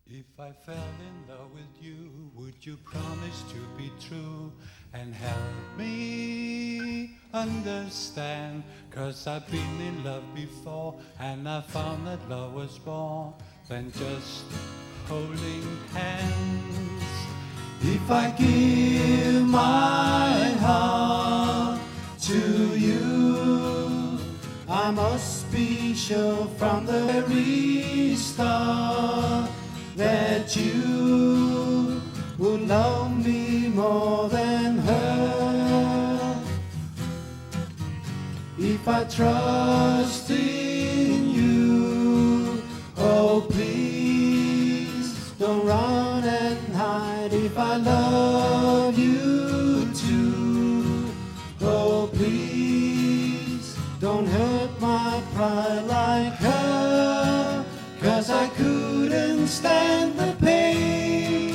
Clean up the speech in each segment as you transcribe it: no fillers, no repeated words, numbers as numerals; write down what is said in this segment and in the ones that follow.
If I fell in love with you, would you promise to be true and help me understand? 'Cause I've been in love before and I found that love was more than just holding hands. If I give my heart to you, I must be sure from the very start that you will love me more than her. If I trust in you, oh please don't run and hide. If I love you too, oh please don't hurt my pride like her. 'Cause I couldn't stand the pain,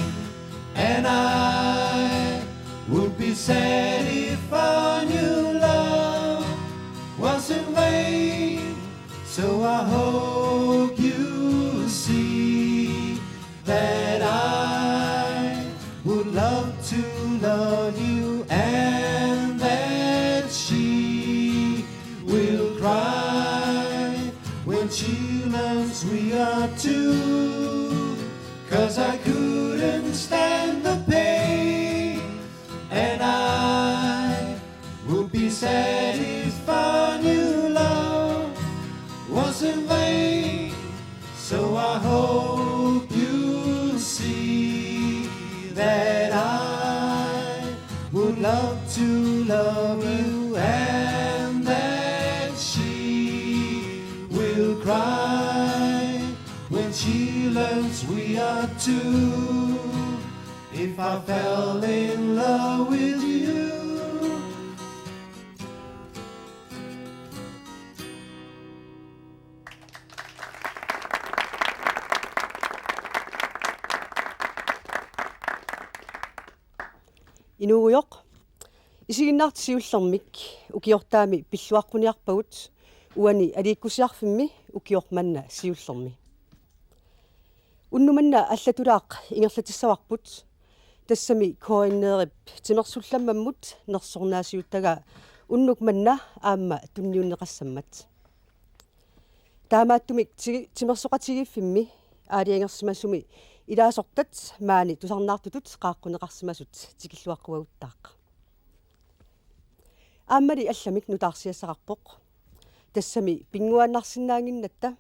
and I would be sad if I knew love was in vain. So I hope you see that I would love to love you, and that she will cry when she learns we are two. 'Cause I couldn't stand the pain, and I would be sad if I knew love was in vain. So I hope you see that I would love to love you, and that she will cry when she learns we are two. If I fell in love with you. Inuujoq isiginnaartisiullermik ukiortaami pilluaqquniarpagut uani aliikkusiarfimmi ukiormanna siullermi unnumanna allatulaaq ingerlatissavарпут тассами коиннерип тимерсулламмаммут нерсорнаасиуттага уннук манна аама тунниуннеқассаммат таамааттумик тимерсоқатигиффимми аалиангерсимассуми илаасортат маани тусарнаартутут qaаққунеқарсимасут тикиллуаққуагуттаақ ааммали алламик нутаарсиассақарпоқ тассами пингуааннарсинаангиннатта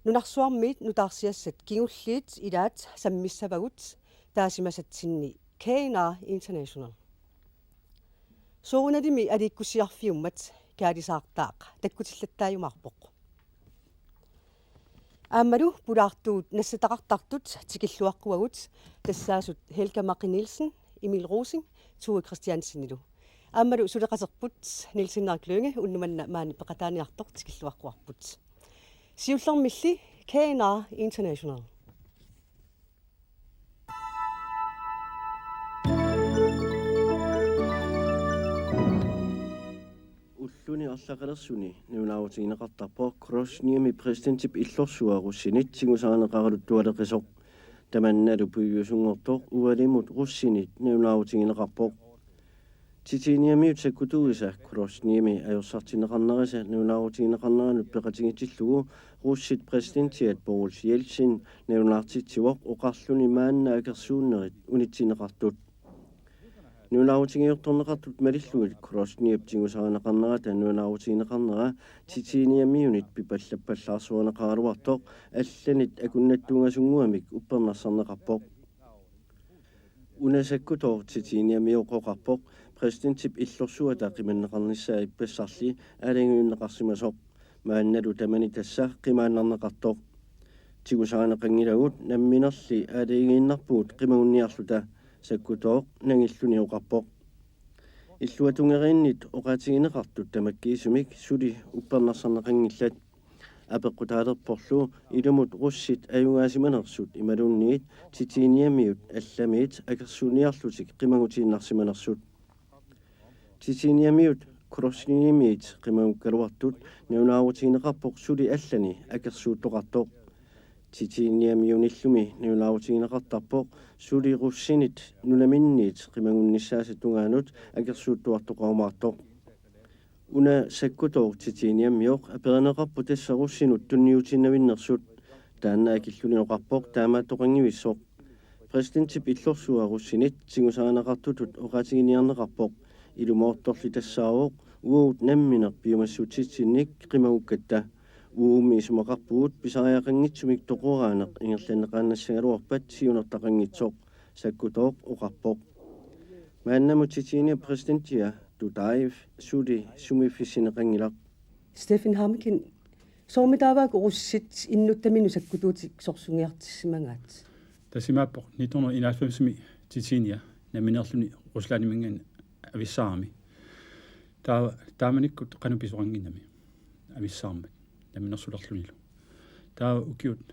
нунарсуармиит нутаарсиассат кигуллиит илаат саммиссавагут таасимасатсинни K&R International соорунадими алииккусиарфиуммат каалисаартаақ таккутиллаттааюмаарпоқ аамалу пулаартуут нассатақартартут тикиллуаққуагут тассаасут Helga Marie Nielsen, Emil Rosing, Tue Christiansenилу аамалу сулеқасерпут Нилсиннар Клønge уннуманна маани пеқатааниартоқ тикиллуаққуарпут сиуллермилли K&R International уллуни арлақалерсуни нунаавутигинеқартарпоо кросниами президентип иллорсуаруссинит сигусаанеқаралут туалеқисоқ таманналу пуйюсунгортоқ уалимут руссинит нунаавутигинеқарпоо титиниамиут саккутуиса кросниами ajorсартинеқарнериса нунаавутигинеқарнеранут пеқатигитиллугу руссит президентиат Boris Yeltsin нунаартитсивоқ оқарлуни маанна акерсууннерит унитсинеқартут нунаавутигиорторнеқартут малиллуит кросниап тигусаанеқарнерата нунаавутигинеқарнера титиниамиунит пипаллаппаллаарсуанеқаралуартоқ алланит акуннаттунгасунгуамик уппернарсарнеқарпоқ унасаккутоо титиниамиоқоқарпоқ президентип иллорсуата қиманнеқарниссаа иппассарли алангиуннеқарсимасоқ маанналу тамани тасса қимааннарнеқартоқ тигусаанеқангилагут намминерли алаагииннарпуут қимагунниарлута саккутоо нангиллуниоқарпоқ иллуатунгериннит оқатигинеқартут тамаккиисумик сули уппернарсарнеқангиллат апеққутаалерпорлу илумут руссит аюнгаасиманерсут ималунниит титиниамиут алламиит акерсуниарлутик қимагутииннарсиманерсут титиниамиут кросниимиит қимагуккалуартут нунаавутигинеқарпоқ сули аллани акерсууттоқартоқ titiniamiunillumi niulaarutiginaqartarpoq suliqussinit nunaminniit qimagunnissaasi tungaanut akersuuttuartoqarumaartoq una sakkutoq titiniamioq apereneqarpu tasserussinut tunniutinnavinnersut taanna akilluninoqarpoq taamaatoqangivissoq presidentip illorsuarussinit singusaaneqartutut oqatiginiarneqarpoq ilumoortorli tassaaruq uut nammineq piumassutitsinnik qimagukkatta uumi isumaqarpugut pisariaqangitsumik toqoraaneq ingerlanneqaannassagaluarpat siunertaqangitsoq sakkutooq oqarpoq maannamutitinia presidentia Dudaev suli sumifissineqangilaq Stephen Hamkin soomitaavaak urussit innuttaminu sakkutuutik sorsungiartissimangaat tasimaappoq 1991 titinia naminerluni ruslaanimingan avissaarmi taamanikkut qanupisuranginnami avissaarmat naminersulerlunilu taa ukiut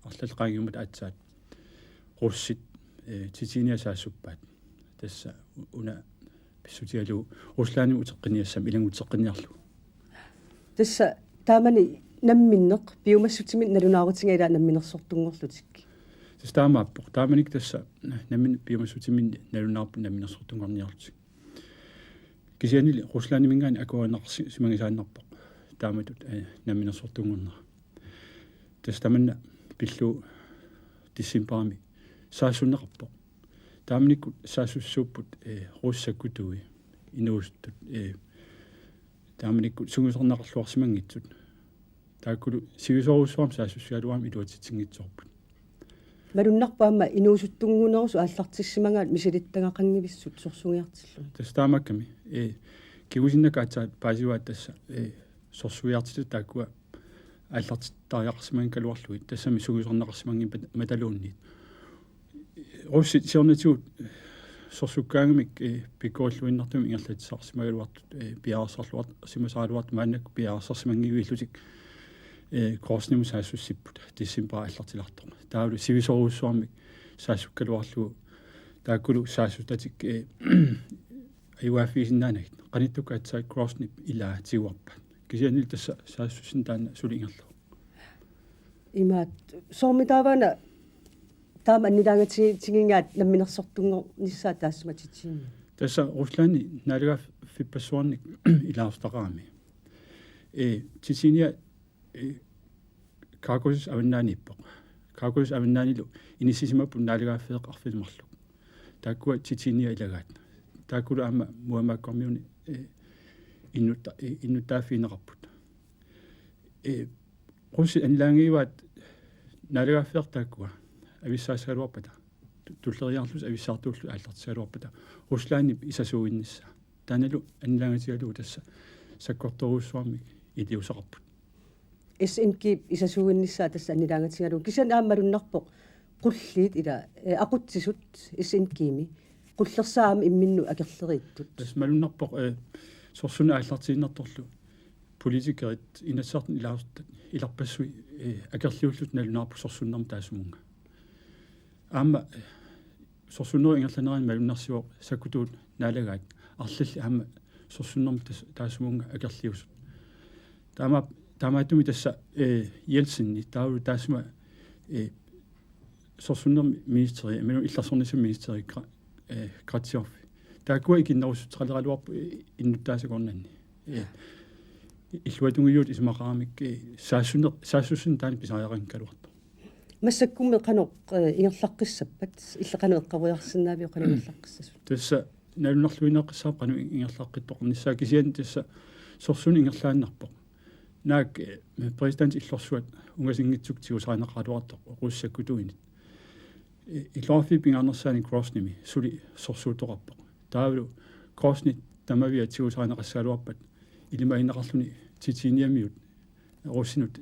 арлалqaagiumat aatsaat russit titinia saassuppaat tassa una pissutialu ruslaani uteqqiniassam ilangutteqqiniarlu tassa taamani namminneq piumassutimin nalunaarutingaila namminersortungorlutik taamaappoq taamanik tassa nammin piumassutimin nalunaarpu namminersortungorniarlutik kisianili ruslaanimingaani akuanaqsi simangisaannarpoq taamatut namminersortungornera tassa tamanna pillu dissimpaami saassunneqarpoq taamanikkut saassussuupput ruussakkutuui inuustutt taamanikkut sungusornaqarluarsimangitsut taakkulu sivisoruussuam saassussialuam iluatitsingitsorput malunnerpaamma inuusuttungunerusu aallartissimangaat misilittangaqangivissut sorsungiartillu tassa taamakkami kigusinnakaatsaat paasivaat tassa sorsuiartilut taakkua aallartittariaqarsimang kaluarluit tassami sugusornaqarsimangin mataluunniit russit siornatigut sorsukkaangamik pikkoorluinnartumi ingerlatissarsimagaluartut piaarsaarluart simasaaluart maannak piaarsaarsimangiviillutik korsnimu saassussipput dissimpaa allartilartor taavlu sivisoruussuarmik saassukkaluarlugu taakkulu saassutatik ayuafiisinnaanagit qanittukaatsai korsnip ilaa tiguarpa kisianil tassa saassussin taanna sulingerlu imaat soomitaavana taama annilaangatigingaat namminersortungor nissaa taassumatitiini tassa ruslaani naalaga fippassuarnik ilaarstaqaami titinia kaakusis avannaanippoq kaakusis avannaanilu inissisimappun naalaгааффеэқ арфилмарлук тааkkua titinia ilagaat taakkulu aama muamaakkormiuni innuttaafiineqarput qussi anlaangiivaat naalaгааффеэқ taakkua ависсаасаалуарпата туллериарлус ависсаартууллу ааллартисаалуарпата руслааннип исасууиннисса тааналу анлаангатигалуу тасса саккорторуусsuarмик илиусақарпут SNG isasuuinnissaa tassa annilaangatigalu kisan aammalunnerpoq qullliit ila aqutsisut SNG-mi qullersaami imminnu akerleriittut tas malunnerpoq sorsuna aallartiinnertorlu politikerit inassartun ilaartat ilarpassui akerliullut nalunaarpu sorsunnarmu taasumunga aama sorsunneri ingerlaneraan malunnersiuoq sakkutuut naalagaat arlalli aama sorsunnarmu taasumunga akerliusut taamaatumi tassa Jeltsinni taulu taasuma sorsunnermi ministeri minu illarsornisum ministeri Kratsjov taakua ikinnerussutraleraluarpu innuttaasagornanni illuatungiut ismaqaramik saassussun taani pisariaqankaluartu массаккумме qanoq ingerlaqqissappat иллеqaneeqqavuyarsinnaavi qanangerlaqqissasut tassa nalunarluineqqissaap qanu ingerlaqqittoqornissaa kisian tassa sorsuni ingerlaannarpoq naak president illorsuat ungasingitsuktiusaaneqaluartoq ruussakkutuinit illorfi pingarnersaani crossnimi suli sorsuutoqarpoq taavlu crossnit tamavia tiusaaneqassaaluarpat ilimaineqarluni titiniamiut russinut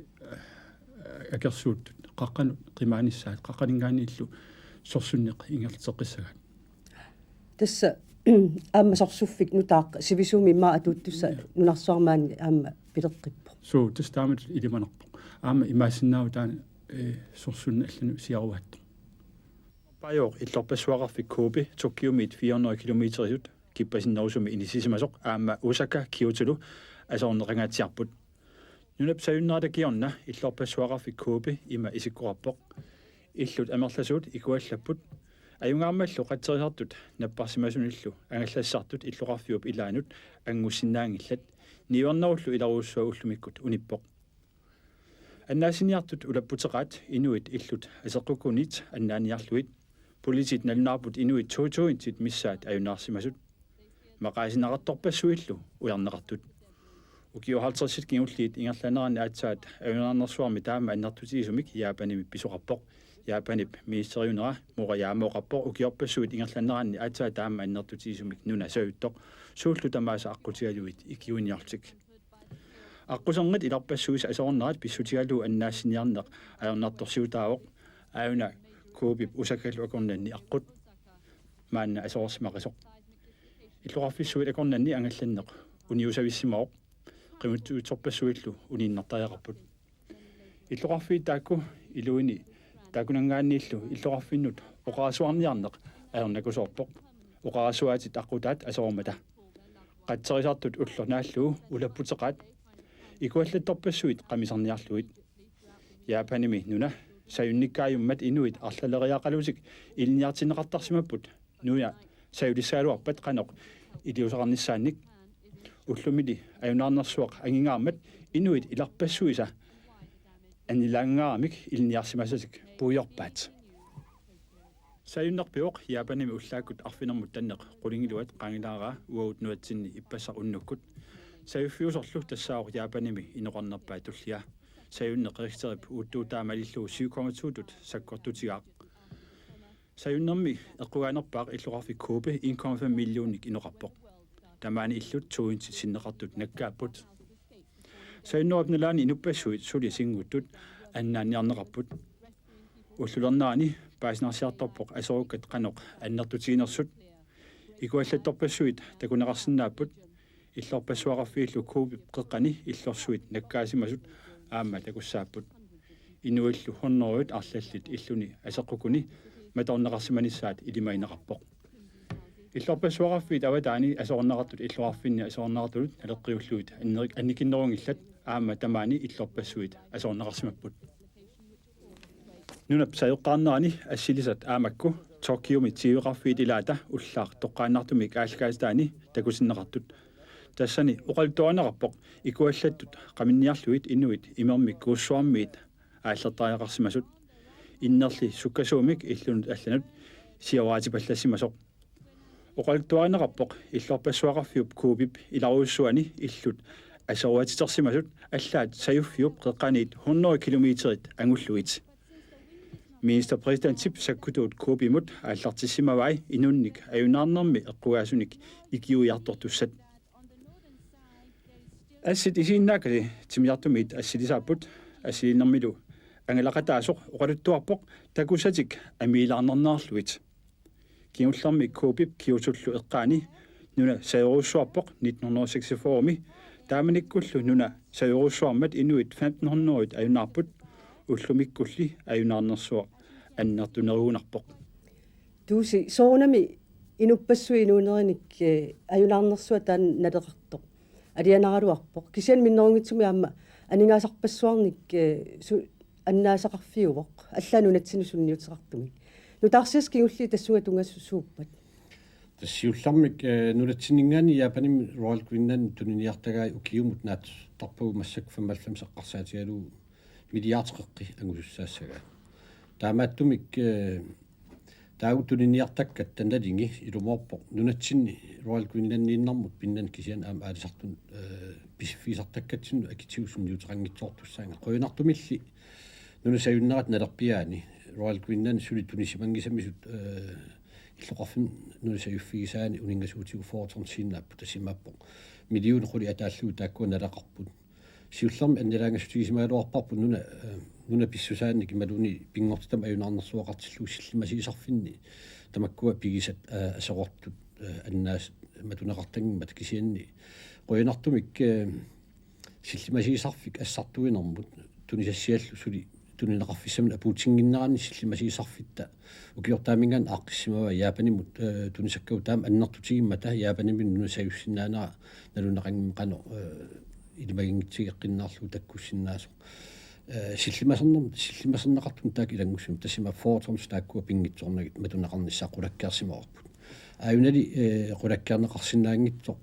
akersuuttut qaqqanut qimaanissaat qaqqaningaaniillu sorsunneq ingerteqqissagat tassa aamma sorsuffik nutaaq sivisuumi maa atuuttussa nunarsuarmaani aamma pileqqippo so tastaamat ilimanerpoq aamma imaasinnaau taana sorsunne allanu siaruaatto pajoq illorpassuaqarfik Kobe Tokyomiit 400 kilometerisut kippasinnerusumi inissisimasoq aamma Osaka Kyoto asornerangaatiarput нунапсаюннаатакиорна иллорпассуарафик куупи има исиккуарпоқ иллут амерласуут икуаллаппут аюнгаармаллу қатсерисартут наппарсимасуниллу ангаллассартут иллоқарфиуп илаанут ангуссиннаангиллат нивернеруллу иларуussua уллумиккут униппоқ аннаасиниартут улаппутеқаат инуит иллут асеққукунит аннааниарлуит политит налунаарпут инуит туутуинтит миссаат аюнаарсимасут мақаасинеқарторпассуиллу уярнеқартут укиуhалтерсит киуллиит ингерланерани аатсаат аюнаарнерсуарми таама аннартутигисумик яапаними писоқарпоқ яапанип министериунера мураяамооқарпоқ укиорпассуит ингерланерани аатсаат таама аннартутигисумик нуна саюттоқ сууллу тамааса аққутигалуит икиуниарлтик аққусернит иларпассуис асорнерат писсутигалу аннаассиниарнеқ аернарторсиутаавоқ аюна куупип усаккалу акорнанни аққут маанна асоорсимақисоқ иллоқарфиссуит акорнанни ангалланнеқ униусависсимаоқ qimuttuutorpassuillu uniinnartariaqarput иллоqarfiit taakku iluini taakunangaanniillu иллоqarfinnut oqaasuarniarneq aernakusoorpoq oqaasuaatit aqutaat asoormata qatserisartut ullornaallu ulapputeqaat ikuallattorpassuit qamisarniarluit yaapanimi nuna sayunnikkaayummat inuit arlaleriaqalusik ilniartineqartarsimapput nuya sayulissaaluarpat qanoq iliusaqarnissaannik ullumili ajunarnersuaq angingаарmat inuit ilarpassuisa anilangaaramik ilniarsimasasik puujorpaat sayunnerpiuq yaapanimi ullaakut arfinermut tanneq qulingiluat qangilaara uagut nuatsinni ippassaq unnukkut sayuffiusorlu tassaaq yaapanimi inoqarnerpaat tullia sayunneqeristerip uuttuutaamalillu 7,2 sakkortutigaaq sayunnermi eqqugaanerpaaq illoqarfik kuupe 1,5 millionik inoqarpoq tamaani illut tuuinti sinneqartut nakkaaput sayunnerapnalaani inupassuit suli singuttut annaanniarneqarput уллулернаани паасинарсиарторпоқ асоруккат қаноқ аннертутигинерсут икуаллатторпассуит такунеқарсинааппут иллорпассуараффииллу кууби қеққани иллорсуит наккаасимасут аама такуссааппут инуиллу хорнеруит арлаллит иллуни асеққукуни маторнеқарсиманиссаат илимаинеқарпоқ иллорпассуараффиит аватаани асорнеқартут иллоқарфинни асорнеқартулут алеққиуллуит анникиннерунгиллат аама тамаани иллорпассуит асорнеқарсимаппут нунап саёққарнерани ассилисат аамакку Tokyo тивеқарфиит илаата уллаар тоққааннартумик аалкаастаани такусиннеқартут тассани оқалтуанеқарпоқ икуаллаттут қаминниарлуит инуит имермик кууссуармиит ааллертариақарсимасут иннерли суккасуумик иллунут алланут сиаваатипаллассимасоқ оқалтуанеқарпоқ иллорпассуақарфиуп куупип иларуussуани иллут асоруатитерсимасут аллаат саюффиуп қеққаниит 100 километрит ангуллуит Ministerpræsident sakkutut kuupimut аллартиссимавай инунник аюнаарнерми эққугаасуник икиуиарторtussat ассит исииннаакали тимиартумит ассилисааппут ассилиннэрмилу ангалақатаасоқ оқалуттуарпоқ такусатик амиилаарнернаарлуит киуллэрми куупип киутуллу эққаани нуна саеруussуарпоқ 1946ми тааманиккуллу нуна саеруuссуармат инуит 1500 аюнаарпут уллумиккулли аюнаарнерсуа аннертунеруунарпоқ тууси соонами инуппассуинуунериник аюнаарнерсуа таан налеқартоқ алианагалуарпоқ кисиан миннерунгитсуми аама анигаасарпассуарник аннаасақарфиувоқ аллаану натсинусунниутеқартумик нутаарсиас кигулли тассуга тунгассууппат тассиуллармик нулатсинингаани яапаним Royal Greenland туниниартагаи укиумут наат тарпуу массак 55 эққарсаатигалуу милиардеққи ангусуссаассага таамааттумик таутунинниартаккат таналинги илумоорпоқ нунатсинни Royal Greenland-иннармут пиннан кисиан аама аалисартун писфисартаккатсину акитиусунниутерангитсоортуссаанга қойнартумилли нунасаюннерат налерпиаани Royal Greenland сули тунисимангисамисут иллоқарфин нунасаюффигисаани унингасуутигу фоотернсииннааппу тасимааппоқ миллион қули атааллуу тааккуа налеқарпут сиуллерми аннилаангасутигисимаалуарпарпу нуна писсусаанни кималуни пингортам аюнаарнерсуақартиллуу силлимасигисарфинни тамаккуа пигисат асеқортут аннаас матунеқартангиммат кисианни қойнартумик силлимасигисарфик ассартуинэрмут тунисассиаллу сули тунинеқарфиссамна апуутингиннеранни силлимасигисарфитта укиортааминган ааққиссимава яапанимут тунисаккау таама аннартутигиммата яапанимин нуна саюссинаанаа налунеқангим қано илимагингитсигеққиннаарлу таккуссиннаасо силлимасернеқартун таак илангуссум тассима форторнс тааккуа пингитсорнагит матунеқарниссаа қулаккиарсимаорпут аюнали қулаккиарнеқарсинаангитсоқ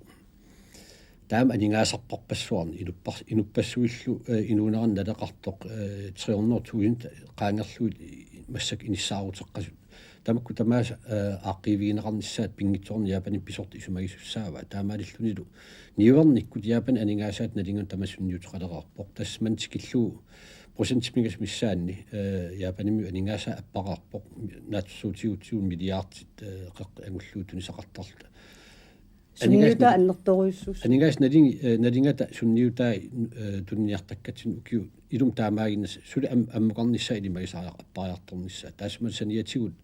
таам анингаасарпарпассуарни инуппассуиллу инуунеран налеқартоқ 300,000 qaangerluut массак иниссаарутеққасут тамакку тамаас ааққивиинеқарниссаат пингитсорни яапани писорт исумагисуссаава таамаалиллунилу ниуерниккут яапани анингаасаат налингун тамассунниутеқалераарпоқ тассмантикиллуу процентимигас миссаанни яапаними анингааса аппақарпоқ наатсуутиутсуун миллиардит қеққ ангуллуутуни сақартарлута Sunniuta annertoruissus. Aningаас налингата сунниутаа тунниартаккатсин укиу илум таамаагиннас сули аммуқарниссаа илимагисаа аппариарторниссаа таасма саниатигут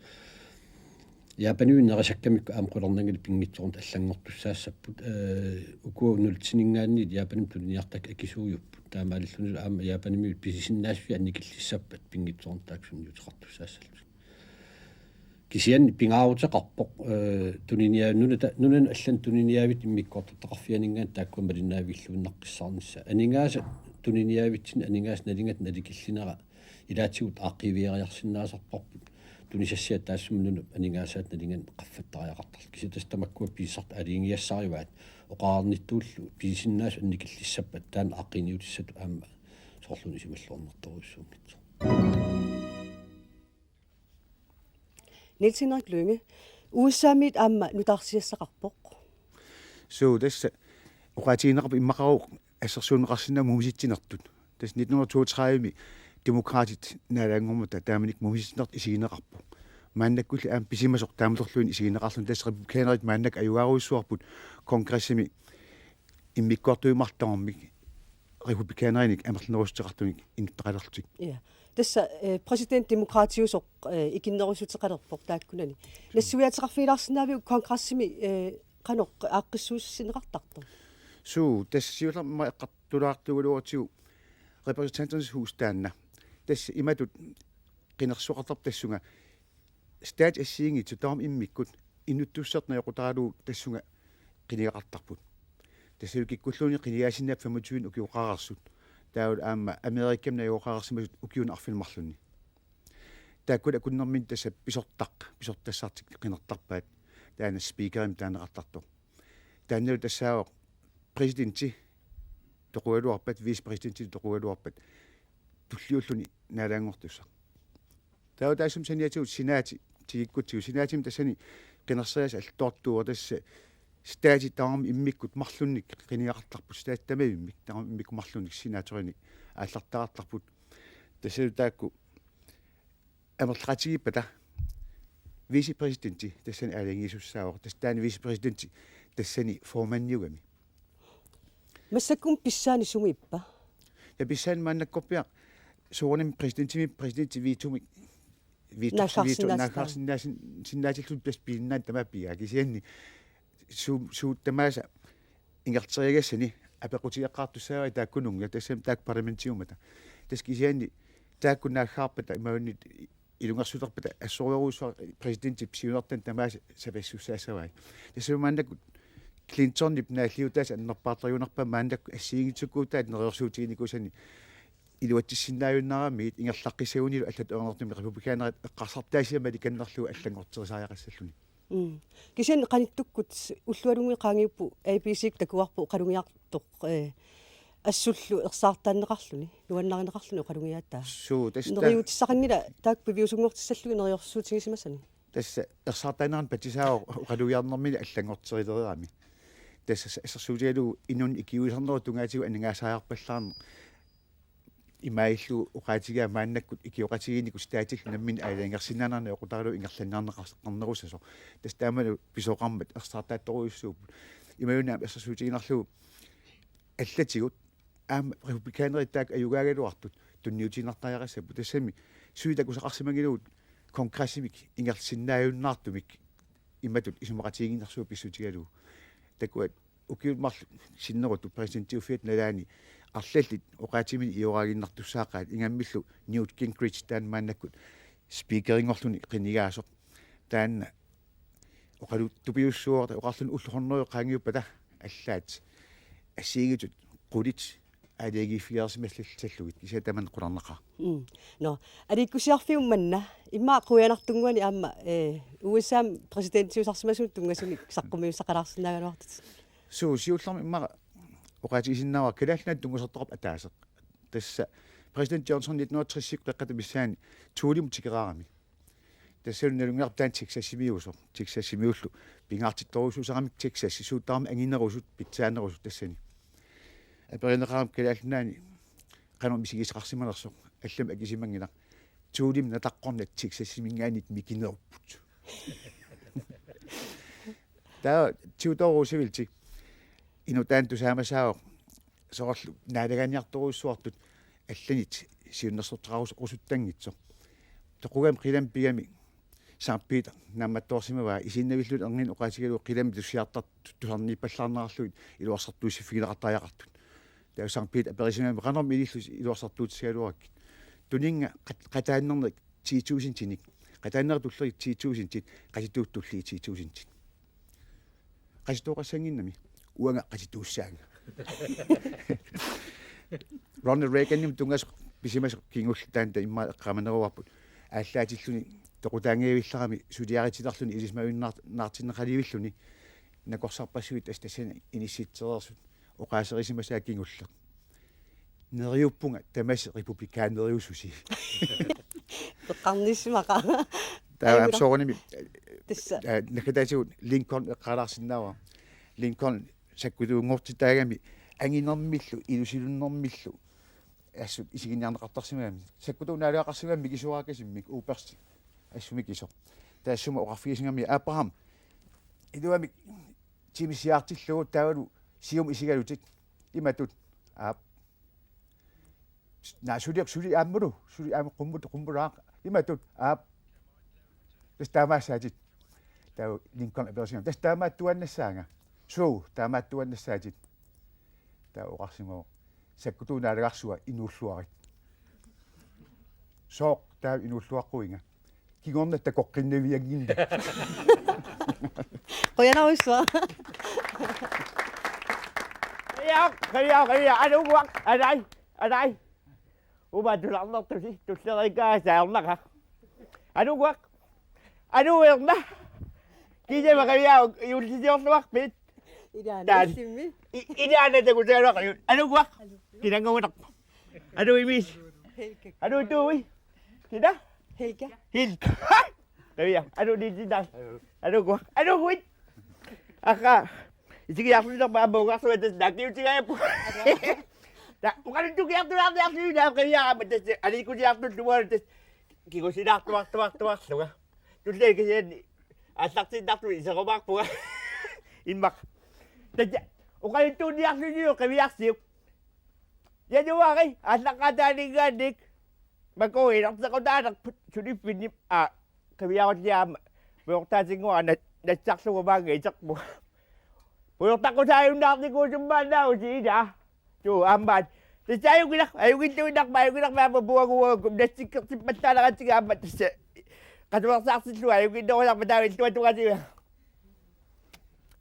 яапаниуннерисаккамикку аамқулернангили пингитсорнт аллангортуссаассаппут укуу нултсинингаанни яапаним тунниартак акисууйуппут таамаалиллунил аама яапаними писисиннаасви анникиллиссаппат пингитсорнт тааксунниутеқартуссаассаллу кисиан пингааутеқарпоқ нунан аллан туниниаавит иммиккортутеқарфианингаан тааккуа малиннаавиллуиннаққиссаарнisса анингааса туниниаавитсин анингаас налингат наликиллинера илаатигут ааққивиариарсинаасарпарпут тунисассиа таассумнуну анингаасаат налинган қаффаттариақартарл киситас тамаккуа пиисарт алингиассаариваат оқаарниттууллу писиннаас анникиллиссаппат таан ааққиниутиссату аама соорлуни сималлуарнэрторуссуунгитсо Niels Henrik Lynge, uussaamit aamma nutarsiassaqarpoq. So tässä uqatiinerp immaqaruq assерsuuneqarsinna muusittinertut. Tas 1932 demokraatit naalaangormuta taamanik muusittinert isigineqarpu. Maannakkulli aam pisimasoq taamullerluin isigineqarlun tas republikanerit maannak ajuaruissuarput kongressimi immikkortuimartarmik republikanerinik amerlenerusteqartunik innettaqalerlutik. Ja. Tässä president demokratiusoq ikinnerusutteqalerpoq taakkunani. Nassuiateqarfiilarsinaaviu kongressimi qanoq aaqqissuussineqartartor. So tässä siularma eqqartulaartuuluutiu representanternes hus taanna. Tässä imatut qinersuqartarp tassunga stat assiingit taam immikkut innuttussartnaaqutaaluu tassunga qiniaqartarput. Tässä ukikkulluuni qiniaasinnaap 25 ukiuqaararsut. Taul aama Amerikam najuqaarsimasut ukiun arfilmarlunni. Taakula kunnermin tassa pisortassartik qinertarpaat taana speakerim taaneqartartor. Taannu tassaaoq presidenti toqualuarpat vicepresidenti toqualuarpat tulliulluni naalaangortussa. Taul taasum saniatiut sinaati tigikkutiu sinaatim tassani qinersrias altortuur tassa staati taam immikkut marlunnik qiniaqartarput staat tamavimmik taam immik marlunnik sinaatorinik aallartaqartarput tassalu taakku amerlaqatigipata vicepresidenti tassani aalangisussaavoq tastaani vicepresidenti tassani formanniugami Massakkum pissaani sumippa. ja pissaani maannakkorpia suurim presidenti viitumi sinnaatilut plaspiinnaat tamappia kisianni su tamaasa ingerteriagassani apequtiaqqaartussaava taakkununga tassam taak parlamentiumata taskisianni taakkunnaaggaarpata imaunit ilungersuterpata assoriuruussua presidenti psiunertan tamaasa sapassussaassavai tassumaannakut Clintonip naalliutaas annerpaartoriunarpa maannakku assiingitsukkuutaat nerersuutiginikkusani iluattissinnaajunnaramigit ingerlaqqisagunilu allat ornertumi republikanerit eqqarsartaasiamali kannerluu allangorterisaajaqassalluni Kisian qanittukkut ullualungi qaangiuppu ABC takuarpu qalungiartoq assullu ersaartaanneqarluni nuannarineqarluni qalungiaattaa. So tasta neriutissaqannila taak piviusungortissallugi neriorsuutigissimassani. Tassa ersaartaaneran patisaao qalugiarnermini allangorterilerami. Tassa assersuutigalu inun ikiuiserneru tungaatigu aningaasaajarpallaarne имаиллу уqaatigaa мааннаккут икиоqatigiiniku staatil nammin ааlangersinnaanarni oqutaralu ingerlannaarneqarnerusasor tas taamalu pisoqarmat ersaartaattoruissuup imаюунаам ассерсуутигинарлугу аллатигут аама republikanerit taak ajugaaгаluартут tunniutiinartariaqassappu тассами суитакусақарсимагилугут конгрессимик ингерлсиннааюннаартумик иматут исумақатигиннэрсуу писсутигалугу такуат укиулмар синнеруту президентиуффиат налаани арлаллит уqaatimin иораагиннартуссаақаат ингаммиллу Newt Gingrich таан мааннаккут спикерингорлуни qinigaasоq таанна оқалу тупиуссуорта оқарлун уллухорнерио qaangiuppata аллаат ассигитут qulит алигиффиарсималлаллугит кисатаман qulарнаqa no аликкусиарфиумманна имма quyanartunguani аама USA президентиусарсимасуут тунгасуни саққумиуссақалаарсинаагалуартит сиулларми имма оқаатигисиннаава калааллаат тунгусартоқап атаасеқ тасса президент Джонсон 1960 пеққата миссаани туулим тикераарами тассалунналунгар таан тиксассимиуллу пингаартитторусусарамик тиксасси сууттаарми ангинерусут питсаанерусут тассани аперинеқарам калааллаани канон мисигисеқарсималерсоқ аллам акисимангила туулим натаққорнат тиксассимингаанит микинеруппут таа тиуторусивилтик инутаан тусаамасаавоқ соорлу наалагааниарторуйссуартут алланит сиуннерсортарарус русуттангитсоқ тоқугам қилам пигами Санкт-Питер намматтуарсимава исиннавиллут эрнин оқаатигалу қилами туссиартар тусарни паллаарнерарлуит илуарсартуусиффигилеқартааяқартут таа Санкт-Питер аперисимами қанерми илиллус илуарсартуутсигалуараккит тунинга қатааннернек 10,000 тиник қатааннер туллери 10,000 тит қаситууттулли 10,000 тит қаситуоқассангиннами уанга қаситууссаанга Ronald Reagan тунгас писимас кингуллтаанта имма эққаманеруарпут ааллаатиллуни тоқутаангиавилларами сулиаритиларлуни илисмаюннаартиннеқаливиллуни накорсарпассуит астасана инисситсерерсут оқаасерисимасаа кингуллер нериуппунга тамас републикаанериусуси пеққарниссимақа таа абсорними тасса накатаасуут Линкольн эққалаарсинаава Линкольн саккутуунгортитаагами ангинермиллу илусилуннэрмиллу ассут исигиниарнеқартарсимаами саккутуунаалуақарсимаами кисуаакасиммик ууперси ассумик исо таассума оқарфигисингами Абрахам илуами тимисиартиллугут таавалу сиум исигалутик иматут сули ааммулу сули аам қуммулаақ иматут тастаамаассаатит таа Линкольн аперсингам тастаамааттуаннассаанга суу таамааттуаннассаатит таа оқарсимоо саккутуунаалегарсуа инуллуарит соо таа инуллуаққуинга кигорнатта коққиннавиангинда qoyanauissua Kaya anuwak anay umadulaqnertusi tullerigaasаарnaqa anuwak anuerna kijama kaya yullisiorluarpit ilaanassimmi ilaanatakusaluaq anuwak kinanguunaq anuimis anutuui kina helga hilka kaya anunisinaa anuwak anuwit aka isigiarlunerma amaugarsuatas nakiutigayapu uqalu tukiartuarniarluunaa qiyaama tas alikusiartullualu tas kigusinartuartuartuarluga tulleekisiani аллартиннарту исеромаарпуга иммак тата уqaluttuuniarluniu qiviarsiup януари аллаққатаалингаанник макуилартеқутаанерпут сулиппиннип qiviaruliaama муортаатингуа натсарлуга маанга итерпу пуйортақутааюннаартикуусуммаанаау туу аммаат тасааюгилақ аюгиттуинарма буагуагум нассиккертиппаттаалератигаама тасса qatuarsaartillua ayuginnorularma taavittuatugatига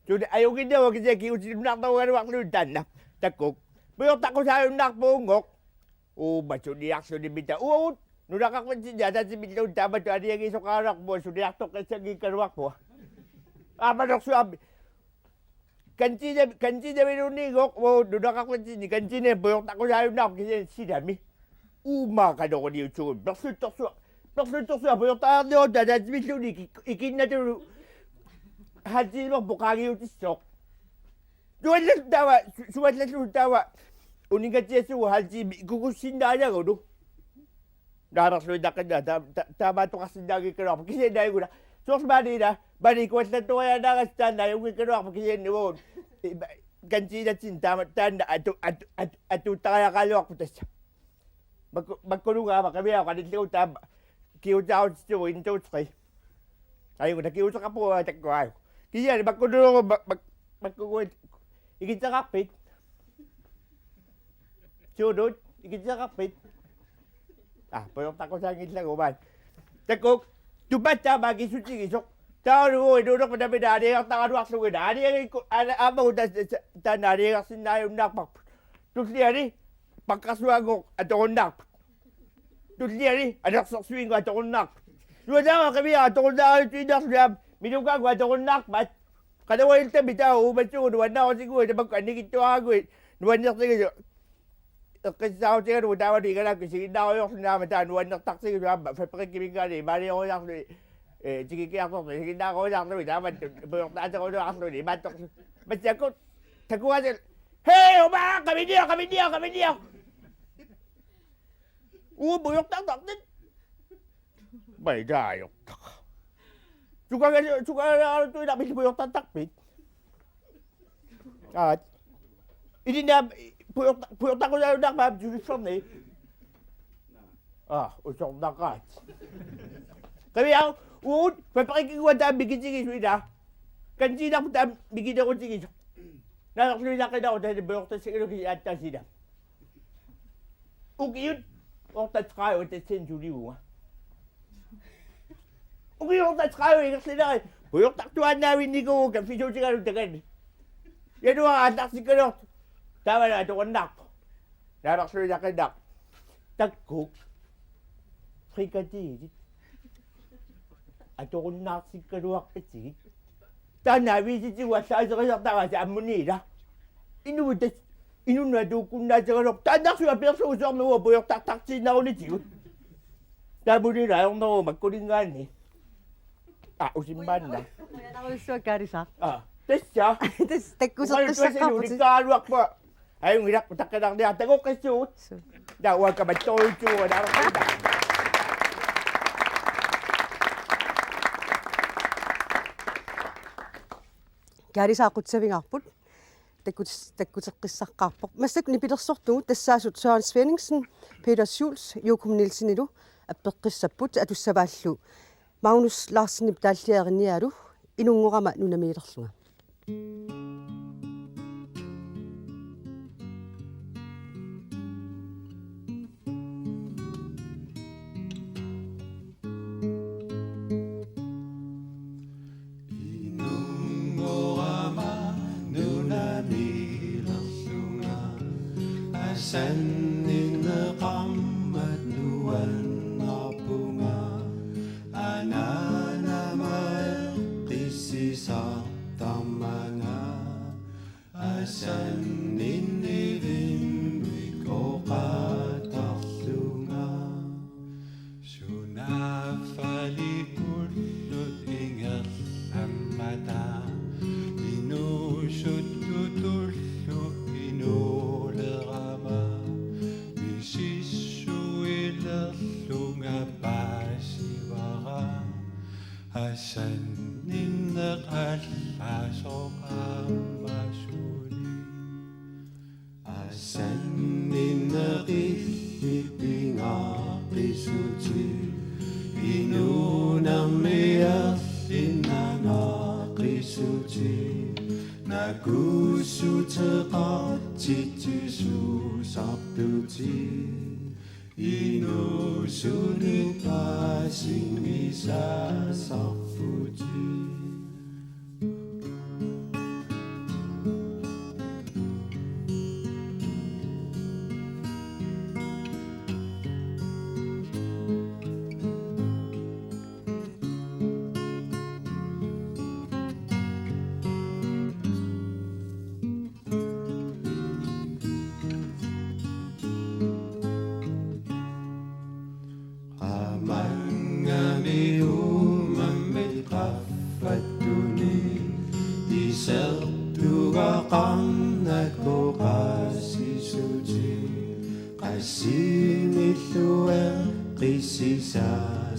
туни аюгиннавакисия киутилуннаартаругалуарлуун таанна таккук пиортақусааюннаарпуунгоқ уума сулиарсуни мита уут нулақарпатсини ататимиллуун таамату алиагисоқаалуарпуа сулиартоққиссагиккалуарпуа ааманерсуарми кантинавилунниигоқ уут нулақарпатсини кантине пиортақусааюннаарп кисия силами уума канорниутсугун персутторсуа персутторсуа пиортаарлиу тататимиллуни икиннатулу хатилорпо қаагиутиссоқ туаллаттава суаллаллу унингатиассугу халтими кукуссиннаалаагулу наарлуи таққина таамаатоқарсинаагиккалуарпа кисинаагула сорсмаанина баликуаллаттуаянаагас тааннааюгиккалуарпа кисианнивуун кантинатсин таанна атуттариақалуарпу тасса маккулугаама қавиаа қаниллигу таама киутаутсугу интуутри аюгуна киутеқарпуа таккуаа кияни маккулугу маккугуит игитеқарпит чудут игитеқарпит пойортақусаангиллагумаат таккук тупаттаама кисутигисоқ таалугу инунеқутаминаалиартагалуарлугина алиагикку аамагу тааннаалиагарсиннааюннаарпарпут туллиани Pagkasuago atokonnak. Tulliari anaksorsuingo atokonnak. Luadawa kami atokonnak tuidak siya minugago atokonnak bat. Kadawa ilta bitaw ubatyo nuwana ko siguro na magkanikito ako nuwana siguro. Kasi siya nuwana di ka lang kasi na ako yung sinamata nuwana taksi ko pakikimigan bali ako yung sige ako sige na ako yung dapat buyok na ako yung batok. Basta ako takuha siya. Hey, oma, kami dia. Buyok tak din. May dayok tak. Juga tu nak beli buyok tak pit. At ini na buyok tak ko nak map juri from ni. Usok na ka. Kami ang papakikiguan tayo bigit-sigit suida. Kansi na po tayo bigit ako sigit. Nakakasulit na kayo dahil buyok tayo siguro kaya at sida. Okay yun. Og der træer det sindssygt liv. Okay, og der træer ikke slet ikke. Hvor jeg tak du har nær vi går kan fiske ud til det kan. Jeg du har tak sig godt. Der var der en nak. Der var slet ikke nak. Tak kok. Frikadelle. At du nak sig godt at sige. Der nær vi til var så der var ammonia der. Endnu det Inuna do kuna jalo tanak sudah biasa usah no boyok tak si na ni jiu. Dah boleh dah no makulingan ni. Usimban dah. Ako gusto Garissa. Tesya. Kusok sa ni kaluak pa. Ay ngirak patak kadang dia tengok kesut. Dah wa ka batol tu dah. Garissa qutsavingaqput. Takkuteqqissaqqarpoq massak nipilersortugu tassaasut Søren Svenningsen, Peter Schulz, Jokum Nielsen ilu appeqqissapput atussavaallu Magnus Larsen iptaalliarinnialu inungorama nunamiilerlunga. Sandene rammet nuan bunga ananama qissisartarmanga asanninni vimmiqoqatarlunga sunafali ullut ingerlammata inusututullu inulerama Asan ninna qallasoqammasuli Asan ninna qillipingaaqisuti inunammiarlinanaqisuti nakusuteqartitususartuti Inusunipasingisa-sarfuti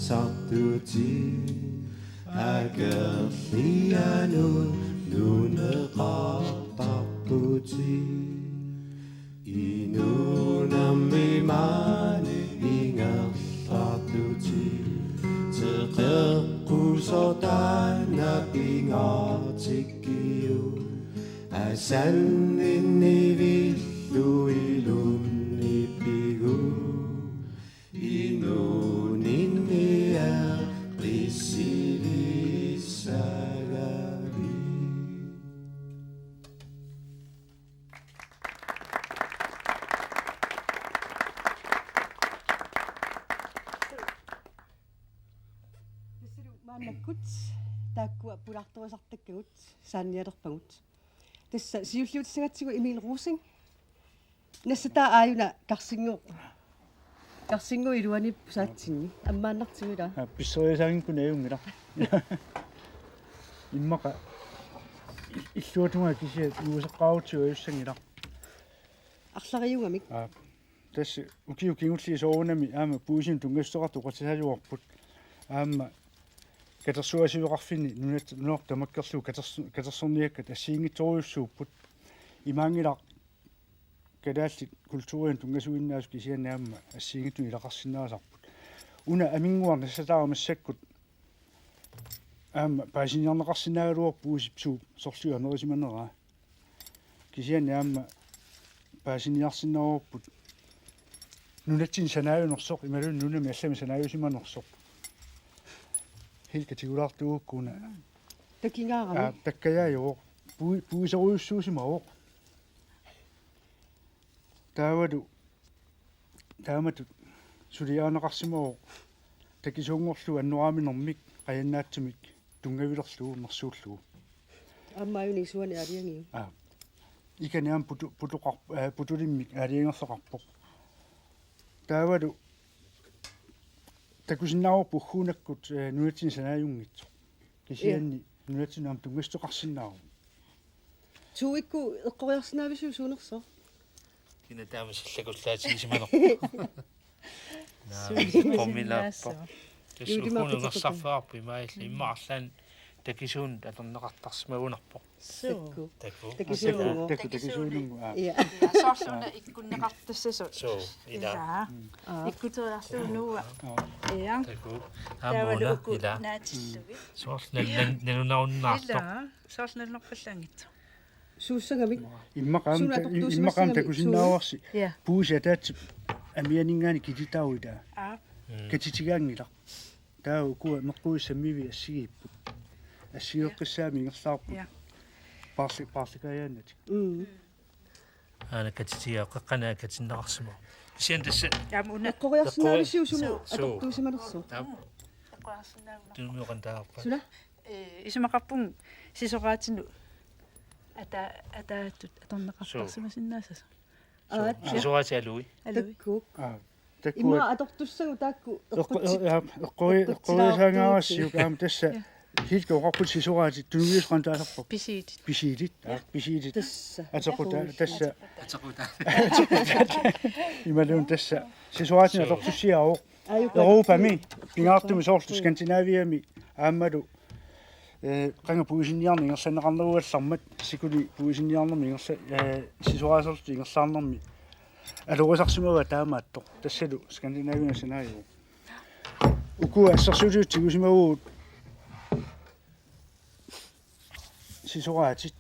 Sartuti agerlianu nuneqartarputi inunamimani ingerlartuti teqeqqusotana pingartikkiu asanninnivillu ilunnipigu мааннаккут тааккуа пуларторисартаккагут саанниалерпагут тасса сиуллиутсагатсигу Эмил Русинг нассата ааюна карсингу илуани пусаатсинни аммааннартигула писсориасаагинку наюнгила иммака иллуатунга кисиа юусеққарутсуа юссангила арлариугамик тасса укиукингулли соорунами аама пуусин тунгастеқарту қатсаалуарпут аама катерсуасиуқарфини нунорта маккерлу катерсорниаккат ассиингитсориуссууппут имаангилар кадаалли культуурин тунгасуиннаасу кисианаама ассиингиту илақарсинаасарпут уна амингуарна сатаарамассаккут аама паасиниарнеқарсинаагалуар пуусипсуу сорлуа нерисиманераа кисианаама паасиниарсинааруппут нунатсин санааюнерсоқ ималун нунами аллами санааюсиманерсоқ хилкатигулаартууккуна такингаарами таккаяаёо пуисеруйуссуусимао таамату сулиаанеқарсимао такисуунгорлу аннуааминэрмик қаяннаатсумик тунгавилерлуу мерсууллуу аммаюни суани алиангиу иканиам путулиммик алиангерлеқарпоқ таавалу такусиннаавор пуххуунаккут нунатсин санааюнгитсо кисианни нунатсинаам тунгастеқарсинаару туикку эққориарсинаависуу суунерсо кина таамассаллакуллаатигисиманер помилаппа тусуккунерсарфаарпи маилли иммаарлаан такисуун атернеқартарсимагунарпо такисуунгу соорлуна иккуннеқартассасу соо ила иккутерарлуунуа таку аммона ила наатиллуги соорлналунаарто соорлналнерпаллаангитсо суussagамик иммақаам такусиннааварси пууси атаатсип амианингаани кититауита катитигаангила таа укуа меққуиссаммиви ассигииппут ассиоққиссаами ингерлаарпу парликаяаннати ана катитиа қаққанаа катиннеқарсимо кисиан тасса яамуна эққориарсинаависуу суну атортуусималерсо тумиоқан таарпа суна исумақарпун сисораатину атааттут аторнеқартарсимасиннаасаса сисораатиалуи такку такку имма атортуссагу таакку эққориасаагаарассиу аама тасса хилка оқарпут сисораати тунуиусқантаалерпо писиитит тасса атеқута тасса ималун тасса сисораатина атортуссиао Европами пингаартуми соорлу скандинавиами аамалу qanga puisiniarni ingersanneqarneruallarmat sikuli puisiniarnermi ingersa sisuaraasерти ингерлаарнэрми алуусарсимава таамаатто тассалу скандинавиа санааю уку ассерсуулиут тигусимагуу сисураатит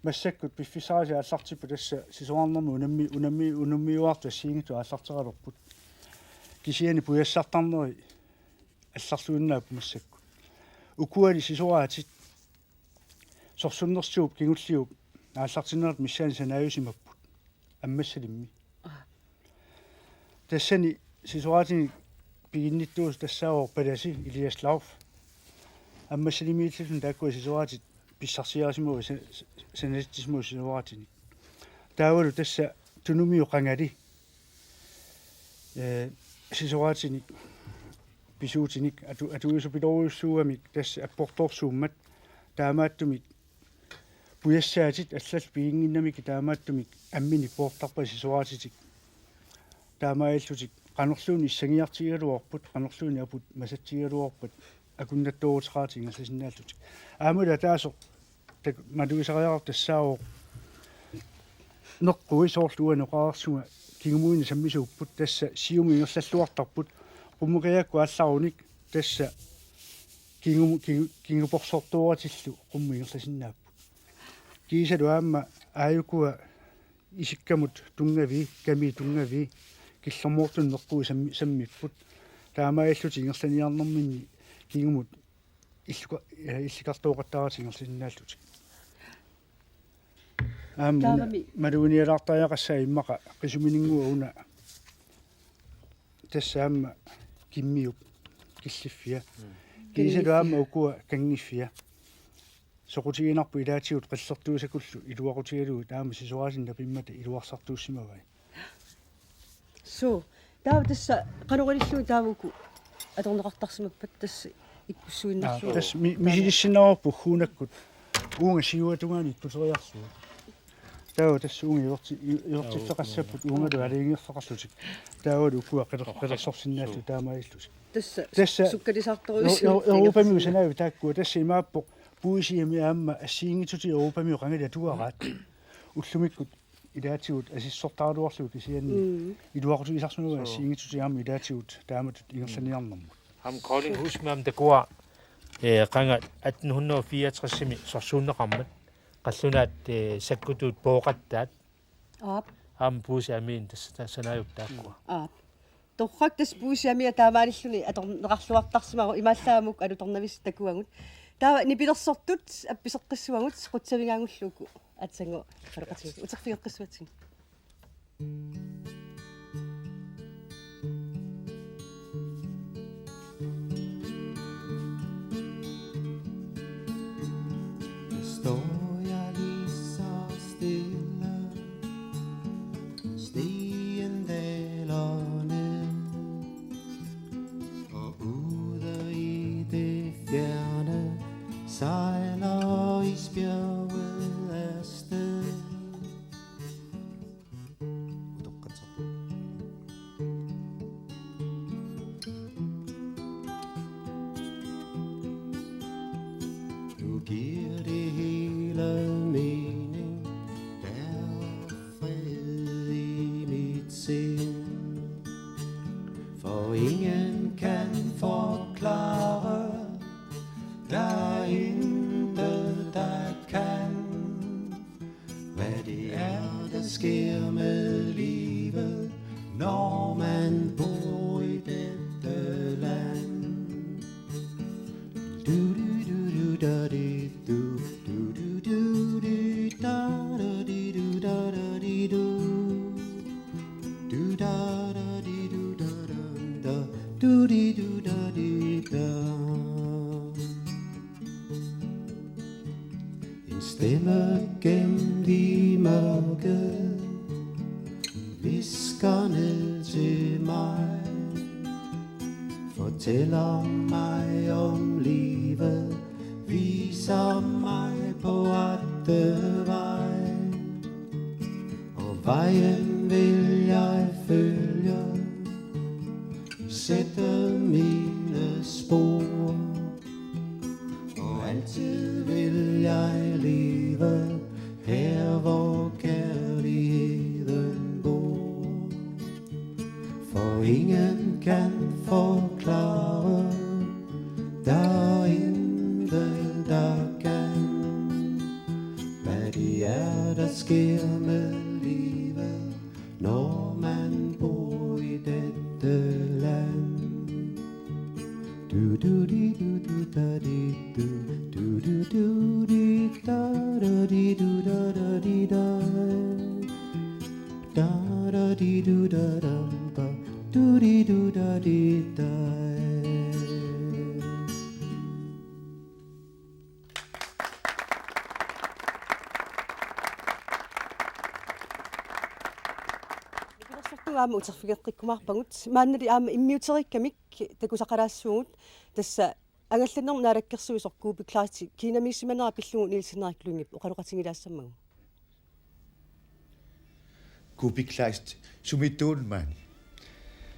массаккут пиффисааси аллартиппу тасса сисуарнэрми унаммиуарту ассиингиту аллартералерпут кисиани пуяссартарнери алларлуиннааппу массакку укуали сисураатит сорсуннерсууп кигуллиуп ааллартинерат миссаани санааюсимаппут аммассалимми тассани сисураатини пигинниттуус тассаавор паласи илиаслауф аммассалимииллун тааккуа сисураатит писсарсиарисимува саналиттисмуу сисураатини таавалу тасса тунумиу қангали сисураатини писуутиник атуисупилоруйуссууамик тасса аппорторсууммат таамааттумик пуяссаатит аллал пиингиннамики таамааттумик аммини пооттарпа сисуаатитик таамаиллутик qanорлууни иссагиартигалуарпут qanорлууни апут масатсигалуарпут акуннаттоорутеқаатинга сасиннааллутик аамула таасо так мадуисариарав тассаавоо неққуи соорлуанеқарсуга кигумуини саммисууппут тасса сиуми ингерллуартарпут qummuqiakku allaarunik tassa kinguporsortuuratилlu qummiingerlasinnaappu kiisalu aamma aayukua isikkamut tungavi kami tungavi killermuortun neqqui sammipput taamailluti ingerlaniarnerminni kingumut illikartuuqattaratingerlasinnaallути aamma maluunialaartariaqassaa immaqa qisumininngua una tassa aamma kimmiup killifia кисалуама укуа кангиффия соқутигинарпу илаатигут қиссертуусакуллу илуақутигалуу таама сисуаасинна пиммата илуарсартууссимавай су таа тасса канорилиллуи таавуку аторнеқартарсимаппат тасса иккуссуиннарсуу тас мисилиссинаарпу хуунаккут уунга сиуатунгаани иккутериарсуу таа тасса уунга иортиффеқассаппут уунгалу алиингерфеқарлутик таавалу укуа қилерсорсиннааллу таамаиллусик тасса суккалисаарторуис Европамиу санааву тааккуа тасса имааппо puisiami amma assiingituti Europami qangala tuaraat ullumikut ilaatigut asissortaaluarlu kisianni iluaqutigisarsunuga assiingituti amma ilaatigut taamatut ingerlaniarnermu ham calling husmam takua qanga 1864-simi sorsuunneqarmat qallunaat sakkutut pooqattaat ham puisiamiin tassanayuk taakkua torrak tas puisiamia taamaalilluni atorneqarluartarsimaru imaallaamuk alutornavis takuangut таа нипилерсортут апписеққиссуагут қутсавигаангуллуку атсанго қалеқатигу утерфигеққиссуатсин Står jeg lige så stille Stien daler ned Og ude i det fjerne sejler isbjerget afsted Nu giver det hele mening Der er fred i mit sind For ingen kan forklare Der er intet, der kan Hvad det er, der sker med livet Når man bor i dette land Du-du-du-du-da-di-du Du-du-du-du-da-da-di-du-da-da-di-du Du-da-da-di-du-da-da-da Du-di-du-da-di-da En stemme gemt i mørket Visker ned til mig Fortæller mig om livet Viser mig på rette vej Og vejen vil jeg følge Sætte mine spor Og altid vil jeg leve Her hvor kærligheden bor For ingen kan forklare Der er intet der kan Hvad det er der sker med livet Når man bor i dette land Du-du-di-du-du-da-di-du Du-du-du-di-da-da-di-du-da-da-di-da Da-da-di-du-da-da-da Du-di-du-da-di-da аама утерфигеққиккумаарпагут мааннали аама иммиутериккамик такусақалаассуугут тасса ангалланнерм наалаккерсуисоркуупи клаати кинамиссиманера пиллугу нилсинериклунгип оқалуқатингилаассаммагу купиклаast сумиттуунмаани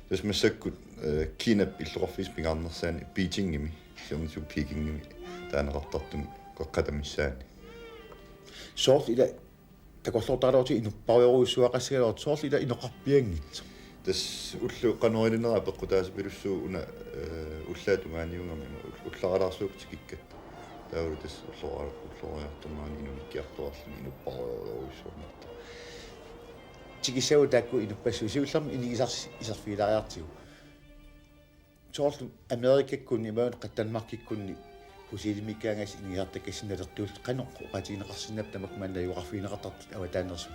Hvis man så Kina illorfis pingarnersaani Beijingimi siornisu Pekingimi taanaqartartum qaqqatamissaani soort ila takorlortaaloorti inupparuoruissuaqassigalort soort ila inoqarpiangit tas ullu qanurinera peqqutaasipilussuu una ullaatungaaniungami ullaralaarsuuk tikikkat taulu tas ulloriartumaani inunikkiartorarluni inupparuoruissuarnerta tikisau taakku inuppassuusiullermi inigisarfiilariartigu soort Amerikakkunni imaun qattanmarkikkunni pusilimikkaangas iniartakassinnalertuult qanoq uqatiineqarsinnap tamak maanlayuqarfiineqartart awataanersu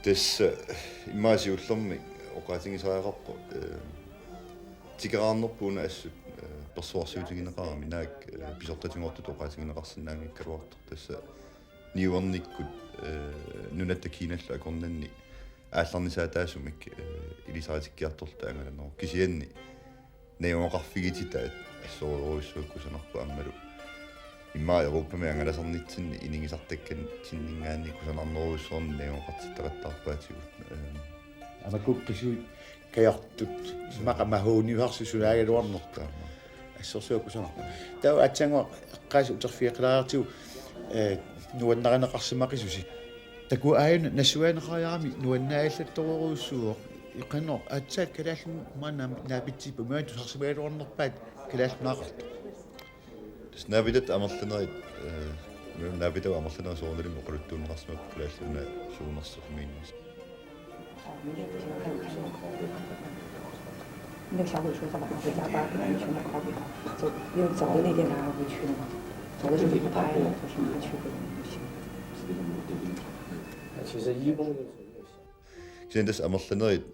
tas immaasiullermi uqatingisariaqarpo tikeraarnerpuuna assut персуарсиутигинеqarami naak pisortatingortut oqaatigineqarsinnaangikkaluartor tassa niuernikkut nunatta kiinallu akornanni aallarnisaataasumik ilisaratikkiartorta angalanor kisianni neoqarfigitita assooruissuukkusanarpa ammalu imma Europami angalasarnitsinni iningisartakkan tinningaanni kusanarneruissuorni neoqartittaqattaarpaatigut амакуккисуи каяртут мақамахуунниуарсисунаагалуарнерта ассорсууккусанарпа таа атсангуа эққаасу утерфиақилаартигу нуаннаринеқарсимақисуси таку аайна нассуаанеқариарами нуаннаагаллатторуруссуо иқаннор атсаат калааллу маанаа наапитсипа маату сарсимагалуарнерпаат калааллунаақарта снабидат амерланерит набидав амерланер соорнерим оқалуттуунеқарсимак калааллуна суунерсэрмииннис 那个小鬼说他晚上回家把跟他们全部拷贝好，走，因为早的那天他还回去了嘛，走的时候就不拍了，他说他去不行。其实一共 Sendes amерланерит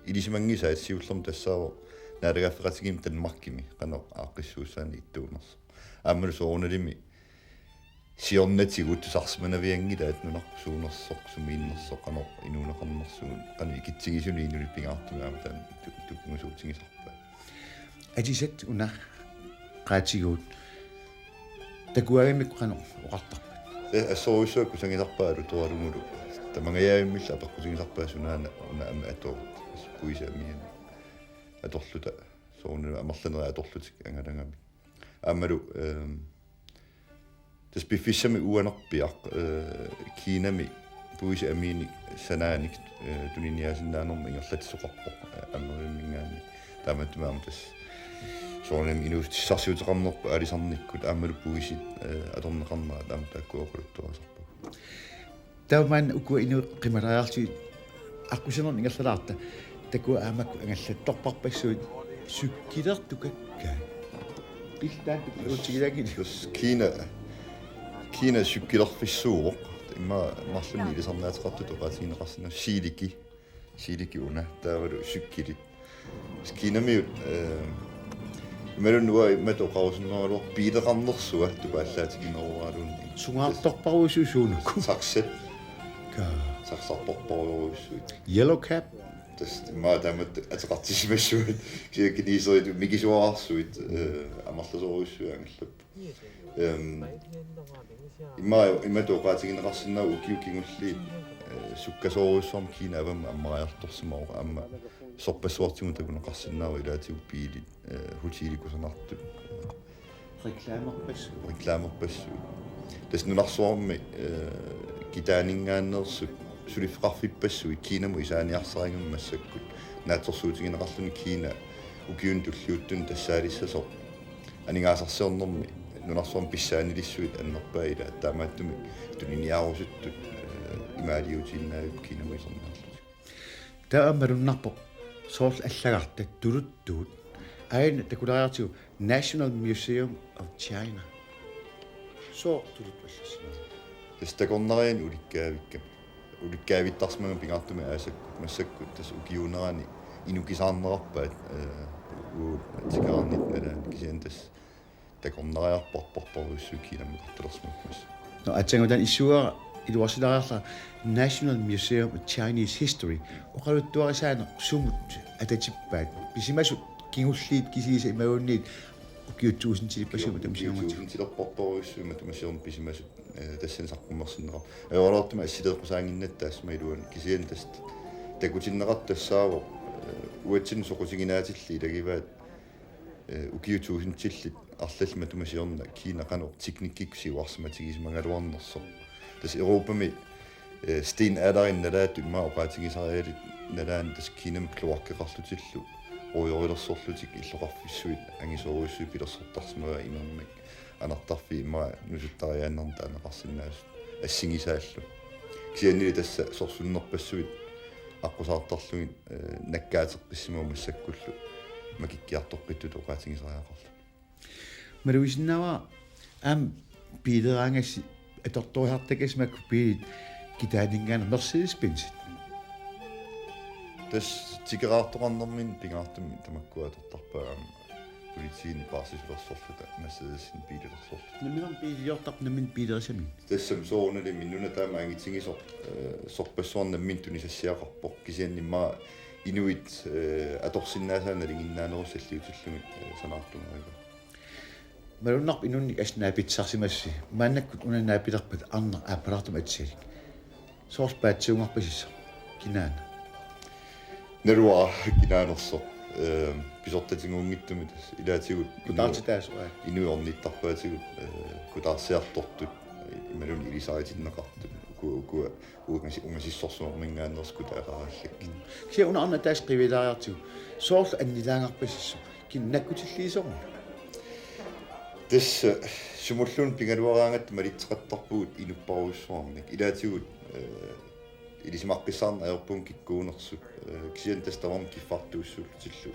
илисимангисаат сиуллерм тассаава наалагаффеқатигим танмаркими qano ааққиссуусаани иттуунерс ааммалу соорналими сиорнатигут сарсманавиангилаат нунарпу суунерсоқ сумииннерсоқ qano инуунеқарнерсуун qano икитсигисуни инулиппингаартугаама таан туккунгусуутсигисарпа атисат уна qaatiguut такуагимик qano оқартарпа ассоруиссуакку сангисарпаалу туалунгулу тамангаяавиммилла апаққусигисарпаасунаана уна ама атоо куисаамиан аторлута соорнула амерланери аторлутик ангалангами аамалу das befissami uanerpiaq kiinami puisi amini sanaanik tuniniasinnaannermi ingerlatsuqarpoq ammerimmingaani taamattumaam tas soornam inuustissarsiuteqarnerpa alisarnikkut aammalu puisi atorneqarnera taam taakkuoquluttuasarpa tauman uku inu qimalaarti aqusinerni ingerlalaarta taku aamakku angallattorparpassuut sukkilertukakka iltaat uutigilaagil Kiina sykkilerfissuuq imma marlunni ilisarnaatiqartut oqaatigineqarsina siiliki una taavalu sykkili kiinamiut imalunnuwa immat oqarusunneruar piileqarnersua tupaallaatigинеруаалуунни sungaartorparuisuusuunukku saksat ka saksartorparuissuut yellow cap tas imma taamat ataqartisimassuut kiiseritu mikisuarsuit amarlasoruissuangallap имма тоқаатигинеқарсинаа укиукингулли суккасооруссуарм кина авама аммариарторсимаа аама сорпассуартигу такунеқарсинаава илаатигу пиилит хутиликусанартут рекламерпассу тас нунарсуарми китаанингааннерсут сулиффеқарфиппассуи кинаму исааниарсарингам массаккут наатерсуутигинеқарлуни кина укиун туллиуттун тассаалиссасо анигаасарсиорнэрми нунарсуам писсаанилиссуит аннерпаила таамааттуми тунниаруссуттут имаалиутиннаавип кинамисернаарлут таамаруннарпо соорл аллагартат тулуттуут аин такулариартигу National Museum of China со тулутвалласина тестакорнариан уликкаавиттарсмага пингаартуми аасаккут массаккут тас укиунерани инукисаарнерарпаат тикаарнит налаан кисиан тас такорнариарпарпарпаруссукинаммиқарталерсмакмас no атсангудан issua илуарсилариарла National Museum of Chinese History оқалуттуарисаана сумут ататиппаат писимасу кингуллиит кисигиса имагуунниит укиутсуусин тилиппасума тамсиумат тилерпарпаруссума тамасиорн писимасу тассани сарқуммерсиннера эвалаартума ассилеқусаангиннаттаасма илуан кисиан таст такутиннеқартассаава уатсин соқутигинаатилли илагиваат укиутсуусинтиллит арлалма тумасиорна кина qano teknikkikkusiuarsimatигисмагалуарнерсо тас европами стин адарин налаат имма оqaатигисариалит налаан тас кинам клуаркеқарлутиллу оёрилерсорлутик иллоқарфиссуит ангисооруссуи пилерсортарсмага имермик анартарфи имма нусуттариааннерта анеқарсинаас ассигисааллу кисианнили тасса сорсуннерпассуит аққусаартарлугит наккаатеққиссимау массаккуллу макиккиарторпиттут оqaатигисариақарлу маруисиннава ам пилераангасси аторторхартакасмакку пиит китаанингаана Mercedes-Benz тас тикераартоқарнэрмин пингаартумми тамаккуатортарпаа политиини паарсисулерсорлута массаасин пилерсорлу Nimmin piiliortaq nimmin piilerisami. тассам соорнали миннуна таама ангитсигисо сорпассуарнаммин тунисассиақарпоқ кисианнимма инуит аторсиннаасаана лигиннаанерусаллиутуллуми санаартунгарига Marunaq inunnik asnaapitsarsimassi maannakkut unanaapilerpat arner aappalartum atsalik. Soorspaatsiungarpasissa kinaana. Nerua kinaanerso pisortatiguungittumit ilaatigut kutaartitaas inuornittarpaatigut kutaarsiartortut imaluni ilisaritinneqartut ungasissorsuormingaaners kutaaqarallak kisia una arna taas qivilaariartigu soorlu annilaangarpasissu kinnakkutiilliisormu tässä sumullun pingaluaraangat malitteqattarpugut inupparuissuarnik ilaatigut ilisimaqqissarna aerpun kikkuunersut kisian tastavam kiffartuussullutillu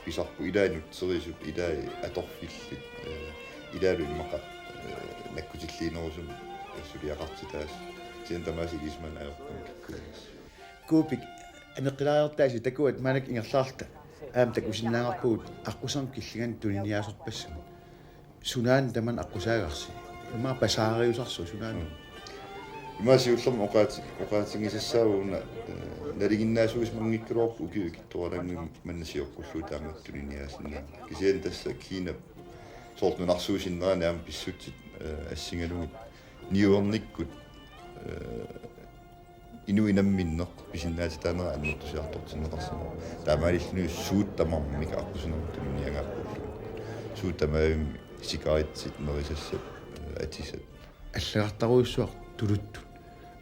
pisarpu ilaanut serisut ilaa atorfilli ilaalu ilmaqa nakkutilliinerusum suliaqartitaas kisian tamaasi ilisman aerpun kikkuunes kuupik aneqqilaariartaasi takuat maanak ingerlaarta aam takusinnaangarpugut aqqusam killigan tuniniaasorpassam sunaan taman aqusaagarsi ima pasaariusarsu sunaan имаасиуллерм оqaатингисассаагуна налигиннаасугис мангиккулуарпу укиукитторалангим маннасиоққуллуу тааматтулиниаасинна кисиан тасса кина соортнунарсуусиннераани аама писсутсит ассингалугут ниуерниккут инуинамминнеқ писиннаати таанера аннертусиартортиннеқарсама таамаалиллуни сууттамармик аққусунэртулиниангааққуллу сууттамаавим сигаретсит мерисассат атисат аллагартаруиссуар tuluttu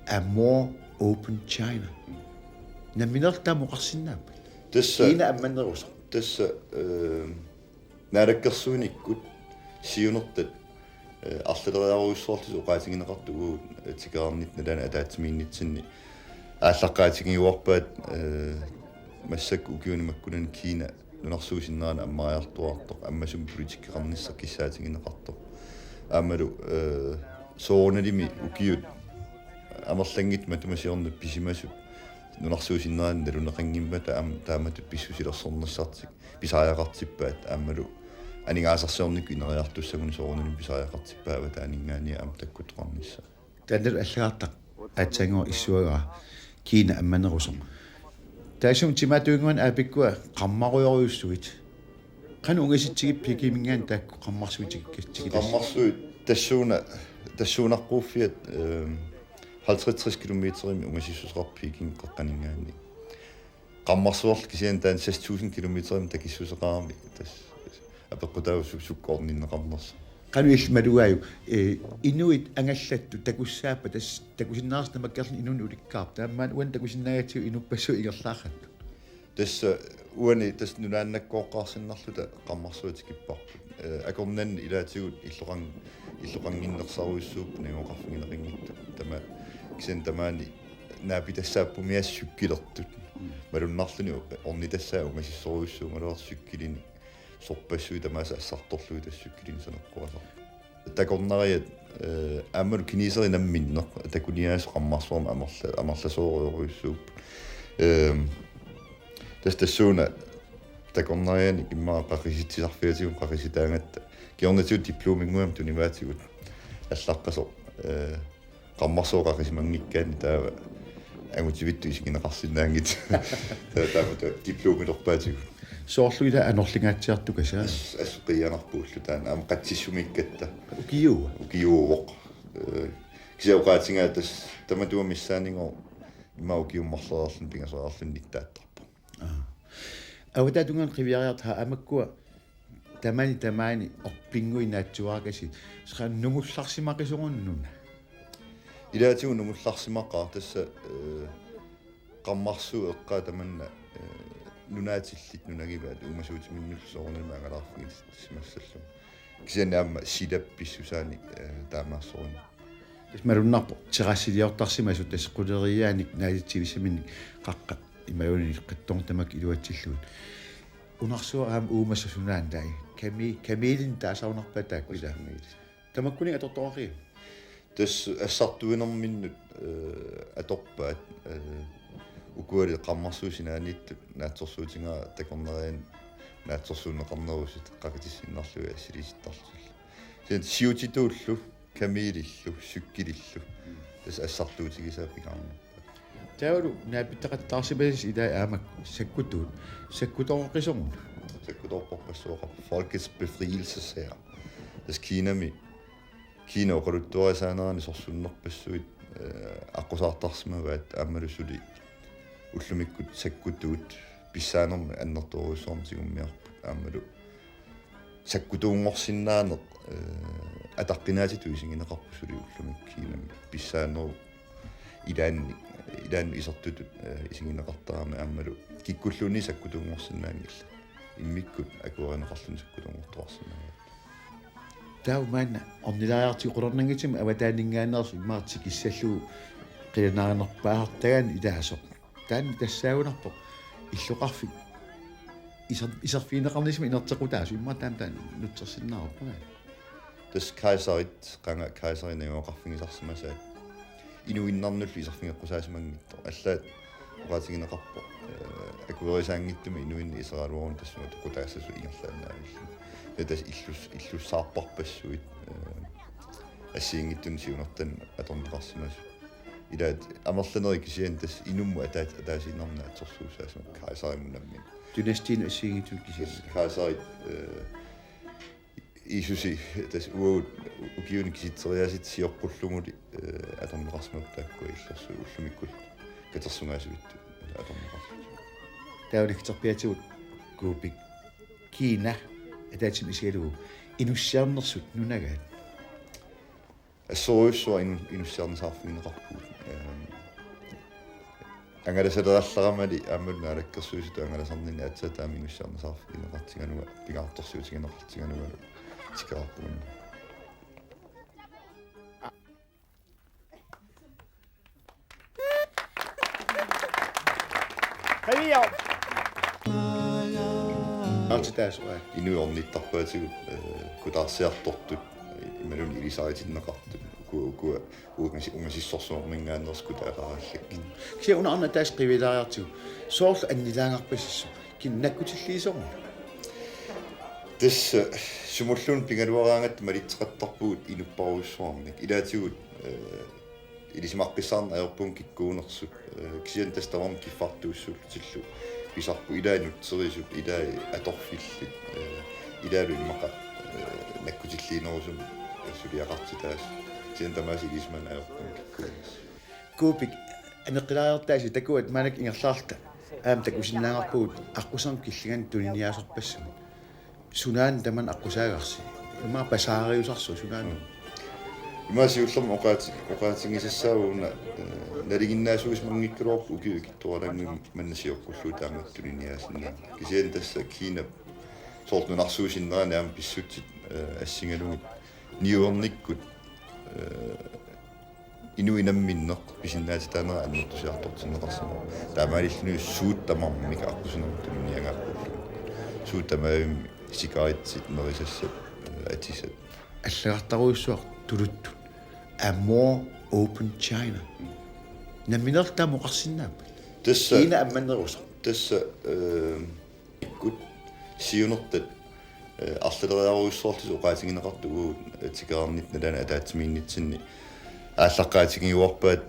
a more open China. Naminarta muqarsinnaappat. Tässä Kiina ammannerusa. Tässä naalakkersuunikkut siunertat арлалериаруйссуарлу оqaатигинеқартугу тикаарнит налана атаатсимииннитсинни ааллаққаатигиуарпаат массак укиунимаккунан Kiina нунарсуусиннерана аммариартуартоқ аммасум политиккеқарниссақ киссаатигинеқартоқ аамалу сооналими укиут амерлангит матумасиорна писимасу нунарсуусиннеран налунеқангиммата аам тааматут писсусилерсорнссартик писааяқартиппаат аамалу анигаасарсиорникку инериартуссагуни соорналим писааяқартиппаава таанингаани аам таккутеқарнисса Tandel allartaq atsangor issuagaa Kiina ammanerusum. Taasum timatuinguan aapikkua qammaruyoruussuit. Qanu ungasitsigip pikimingaan taakku qammarsuitikkatsigi. Qammarsuit тассуунарпууффиат 50-60 километрими унgasissusqarpiikin qaqqaningaanni qammarsuorl kisian taan 6000 километрими такиссусеqarami тас апеққутаавсуккоорниннеқарнерс qanuill malugaaju inuit angallattu takussaappa tas takusinnaarsta makkerlin inun ulikkaar taammaan uan takusinnaagatiu inuppasu igerlaarrattu тасса уани тас нунааннаккооққарсиннарлута qammarsuutikipparput акорнан илаатигут иллоқангиннерсаруиссууп нагоқарфигинеқингитту тама кисен тамаани наапитассааппумиассуккилертут малуннарлуни орнитассаа унгасиссоруиссуумалуарсуккилини сорпассуи тамааса ассарторлуи тассуккилини санеққуасар такорнариат аамалу кинисеринамминнеқ такуниаас қаммарсуарма амерласооруйуссууп тассуна такорнариани иммаа қақиситсисарфиатигун қақиситаангатта киорнатиут дипломингуам тунимаатигут аллаққасо qammarsuoqaqismangikkaani taava angutивитту исигинеқарсинаангит таамата дипломилерпаатигу соорлуила анерлингаатсиартукасаа ассуқиянарпууллу таана аама қатсиссумиккатта укиууоқ кисиоқаатингаа тас таматуамиссаанингоо имаукиуммарлерарлун пингасераарлунниттааттарпа авататунгаан қивиариарта амаккуа тамаани орпингуинаатсуаракаси сеқан нугулларсимақисугуннуна илаатигу нугулларсимаққар тасса qammarsuu eqqaa tamanna nunaatillit nunagivaa uumasuutiminnullsoornilma angalarfigis simassallum kisianni aamma silappissusaani taamaarsoruni малуннарпо террассилиортарсимасут тассеқулериааник наалитсивисаминник қаққа имаюни қиттортамак илуатсиллуут унарсуа аам уумассасунаан таи камилин таасаунарпа тааккула тамаккуни аторторари тас ассартуинерминнут аторпаат укуали qammarsuusinaaniittut наатсорсуутингаа такорнериан наатсорсуунеқарнерусит қакатиссиннарлуи ассилиситтарлу син сиутитууллу камиилиллу суккилиллу тас ассартуутигисааппигаарна таулу наапиттақаттаарсимасис илаа аамак саккутуут саккутороққисорну саккуторпорпассуоқар Folkets befrielseshær тас Кина оқалуттуарисааnerani сорсуннерпассуит аққусаартарсимаваат ааммалусули уллумиккут саккутуут писсаанерми аннерторуссуарнтигуммиарпут ааммалу саккутуунгорсиннаанеқ атаққинаатиту исигинеқарпусули уллумиккиинами писсаанеру илаанни исертутут исигинеқартарами ааммалу киккуллуни саккутуунгорсиннаангилла иммиккут акуаринеқарлун саккутуунгортуарсинаа тау манна орнилаартиқулернангитим аватаанингаанерс имаартик иссаллуу қиланаарнерпаартагаан илаасоқ таани тассаагунарпоқ иллоқарфик исерфиинеқарнисми инертеқутаасу имматаан нутсерсиннаарпаа тас кайсарит қанга кайсаринеоқарфигисарсимасаат инуиннарнуллу исерфингеққусаасимангиттор аллаат оqaатигинеқарпо акуерисаангиттуми инуинни исералуорун тассуна тукутаассасу ингерлааннаавилла тас иллуссаарпарпассуит ассиингиттун сиунертан аторнеқарсимасу илаат амерланери кисиан тас инумму атаасиннарна атсорсуусаасу кайсаримунамми династиин ассиингиттун кисиан кайсарит исуси тас уут укиуни киситсериасит сиоққуллугули аторнеқарсимаптаакку иллерсу уллумиккул катерсунгаасуитту аторнеқарсу тауликтерпиатигут куупик Кина атаатим исиалугу инуссиарнерсут нунагаат ассоруйссуа инуссиарнисаарфигинеқарпуут ангаласалералларамали ааммулна алаккерсуисуту ангаласарнини атсатаами инуссиарнисаарфигинеқартигануга пигаартторсуутигинеқартиганугалу тикаарпугуна Хавиа артитаасуа инуорниттарпаатигут кутаарсиартортут ималуни илисаритиннеқартут уку унгасиссорсуормингааннерс кутаараараллак кися унаарна таас қивилаариартигу соорл аннилаангарпассу киннаккутиллиисорна тас сумуллун пингалуараангат малитсеқаттарпугут инуппаруйссуарник илаатигут илисимаққиссаарна аерпун киккуунерсут кисиан тас таварм киффартууссууллутиллу писарпу илаанутсерисуп илаа аторфилли илаалу имақа наккутиллиинерусум сулиақартитаас сиан тамаси илисман аерпун киккуунерс куупик анеққилаариартааси такуат манак ингерлаарта аам такусиннаангарпугут аққусарм киллиган туниниаасерпассами сунаан таман аққусаагарси имаа пасаариусарсу сунаан имаасиуллерм оqaатингисассаагууна налигиннаасуис мангиккалуарпу укиукиттуалангми маннасиоққуллуу тааматтулиниаасинна кисиан тасса Кина соортнунарсуусиннерани аама писсутсит ассингалугут ниуерниккут инуинамминнеқ писиннаатитаанера аннертусиартортиннеқарсама таамаалиллуни сууттамармика аққусунертулиниагааппуллу суутамаавимми сигаретсит мерисассат атисат аллагартаруйссуар тулутту a more open China наминерта моқарсиннааппа тасса Кина амманнерус тасса иккут сиунертат арлалериаруйссуарлис оqaатигинеқартугуу тикаарнит налана атаатсимииннитсинни ааллаққаатигиуарпаат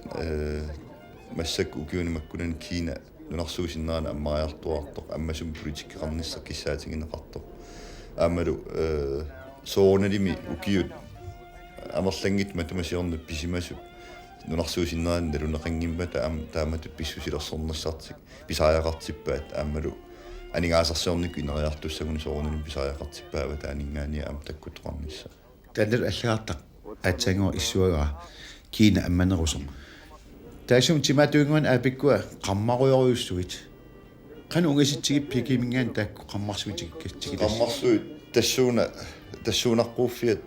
массак укиунимаккунан Кина нунарсуусиннерана аммариартуартоқ аммасум политиккеқарниссақ киссаатигинеқартоқ аамалу сооналими укиут амерлангит матумасиорнут писимасу нунарсуусиннерани налунеқангиммата тааматут писсусилерсорнерсартик писааяқартиппаат аамалу анигаасарсиорникку инериартуссагуни соорналим писааяқартиппаава таанингаани аам таккутоқарнисса таннер аллагартақ аатсангуа иссуагаа Кина амманерусо таасум тиматуингуан аапиккуа қаммаруйоруйуссуит қану унгаситсигип пикимингаан таакку қаммарсуитиккатсигилас қаммарсуит тассуунаққууффиат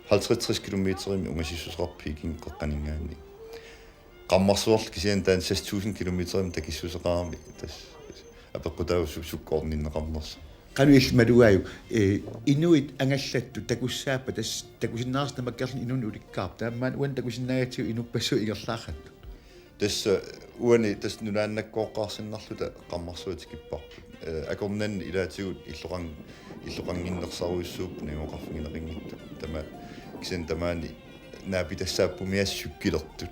50-60 километрими унгасиссусеқарпикин қеққанингаани қаммарсуарл кисиан таан 6000 километрими такиссусеқарами тас апеққутааву суккоорниннеқарнерс қану илмалуааю инуит ангаллатту такуссааппа тас такусиннаарс намаккерлин инун уликкаарп таамаан уан такусиннагатсиу инуппассу игерлаарратту tässä uani tässä nunaannakkoqqaarsinnarluta qammarsuutikipparput akornan ilaatigut illoqanginnersaruissuup niuqarfingineringittu tama kisen tamaani naapitassaappumi sykkilertut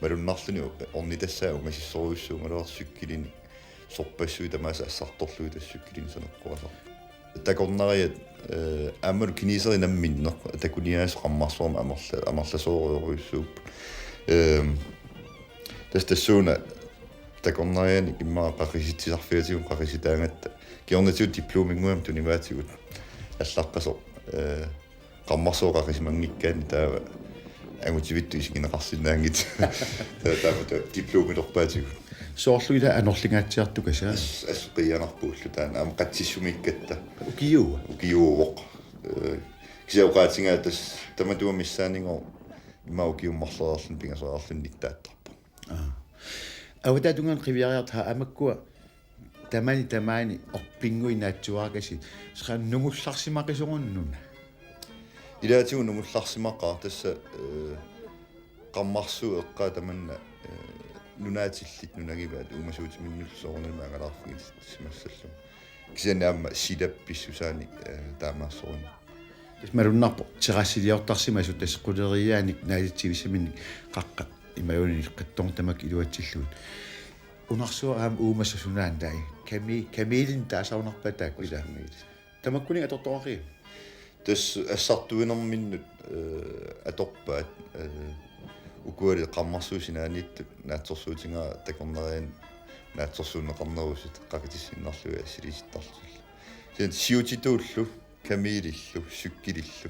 malunnarluni orni tassaa umasissoruissuumalерсykкилини sorpassui tamaasa assartorlui tassykкилини saneqqorasar takornariat aammalu kiniserinamminneq takuniaas qammarsuarma amerlasooruissuup tastassuuna takornariani immaa qarisitsisarfiatigun qarisitaangatta kiornatiut diplominguam tunimaatigut allaqqaso qammarsooqarismangikkaani taava angutivittu isigineqarsinnaangit taava diplomilorpaatigut soorluila anorlingaatsiartukasa asqianarpuullu taana am qatsissumikkatta ukiuuvoq kisiauqaatingaa tas tamatuamissaaningor imma ukiummarlererlun pingasererlunnittaattarpu awataatungan qiviariarta amakkua tamaani orpinguinaatsuaakasi sqan nungullarsimaqisurunnuna ilaatigu nungullarsimaqaa tassa qammarsuu eqqaa tamanna nunaatillit nunagivaat uumasuutiminnullsoorunalmaangalaarfugit simassallum kisiani amma silappissusaani taamaassoruni malunnarpo terassiliortarsimasut tasquleriaanik naalitsivisaminik qaqqa imayuni qattortamak iluatsilluut unarsua aam uumassasunaан tai kamilin taasaunarpataak ilaamiit tamakkuni atortoari tas assartuinerminnut atorpaat ukuali qammarsuusinaaniittu naatsorsuutingaa takornerian naatsorsuuneqarnerusut qakitissinnerlua silisittarlulla sen siutituullu kamilillu sykkilillu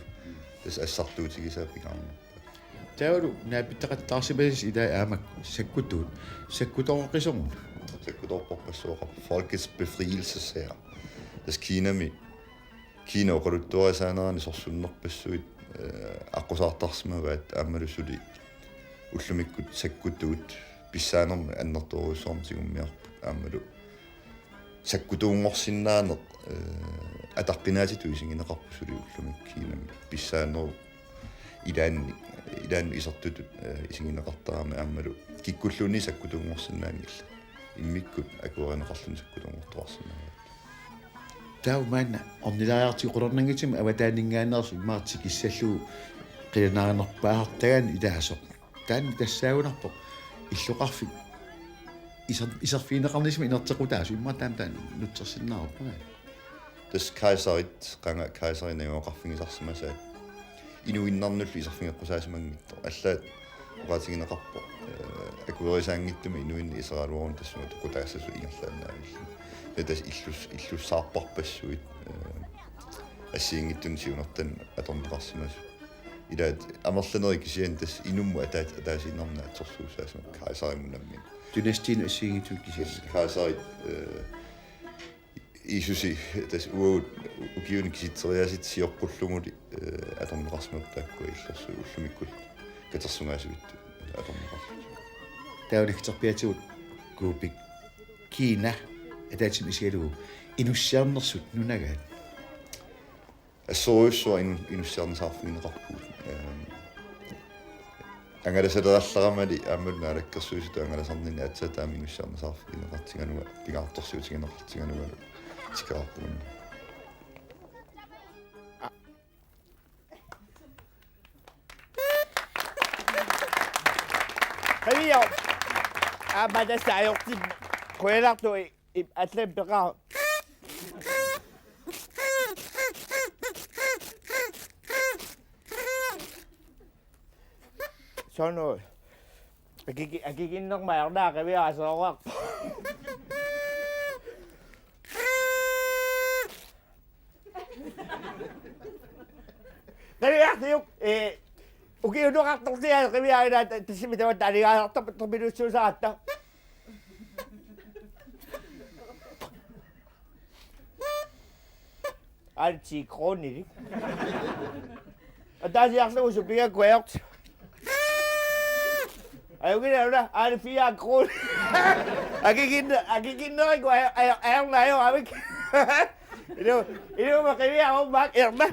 tas assartuutigisaappigaarna taulu naapittaqattaarsimasis ilaa aamak sakkutorqisormun sakkutorporpassuoqa Folkets Befrielseshær tas Kina oqaluttuarisaaneraani sorsunnerpassuit aqusaartarsmavaat aammalusuli уллумиккут саккутуут писсаанерми аннерторуссуармтигуммиарпут аамалу саккутуунгорсиннаанеқ атаққинаатиту исигинеқарпусули уллумиккиинами писсаанеру илаанни исертутут исигинеқартарами аамалу киккуллуни саккутуунгорсиннаангилла иммиккут акуаринеқарлуни саккутуунгорторсиннаага тау манна орнилариарти қулернангитим аватаанингаанерсу имаартик иссаллуу қиланаарнерпаартаган илаасоқ таан тассаагунарпо иллоқарфик исерфинеқарнисми инертеқутаасу имма таан нутсерсиннаарпа тас кайсарит қанга кайсаринагоқарфигисарсимасаат инуиннарнуллу исерфингеққусаасимангиттор аллаат оqaатигинеқарпо акуерисаангиттуми инуинни исералуорун тассума туқутаассасу ингерлааннаавилла тас иллуссаарпарпассуит ассиингиттун сиунертан аторнеқарсимасу илаат амерланери кисиан тас инумму атаасиннарнаатсорсуусаасма кайсаримунамми династиин ассиингитут кисиас кайсарит исуси тас уут укиуни киситсериасит сиорпуллугули аторнеқарсмаптааккуа иллерсу уллумиккул катерсунгаасуитту аторнеқарсу таулихтерпиатигут куупик Кина атаатим исиалугу инуссиарнерсут нунагаат ассоруйссуа инуссиарнисаарфигинеқарпуут ангаласалералларамали ааммулна алаккерсуисуту ангаласарнини атсатаами инуссиарнисаарфигинеқартигануга пигаартэрсуутигинеқартигануга тикаарпугун Хавио абадасаайортип коэлартуи атлемпеқаа соно агигиннермаернаа кавиаасоораа кавиаартиук укиунуқартортиаа кавиаина тассимитават алигаартап торпилуссуусаатта альти крони атаасиарлугусу пигаккуаёрт ayogina ari 4 kroner agiginneriko aernayo avik ino makivia omak erna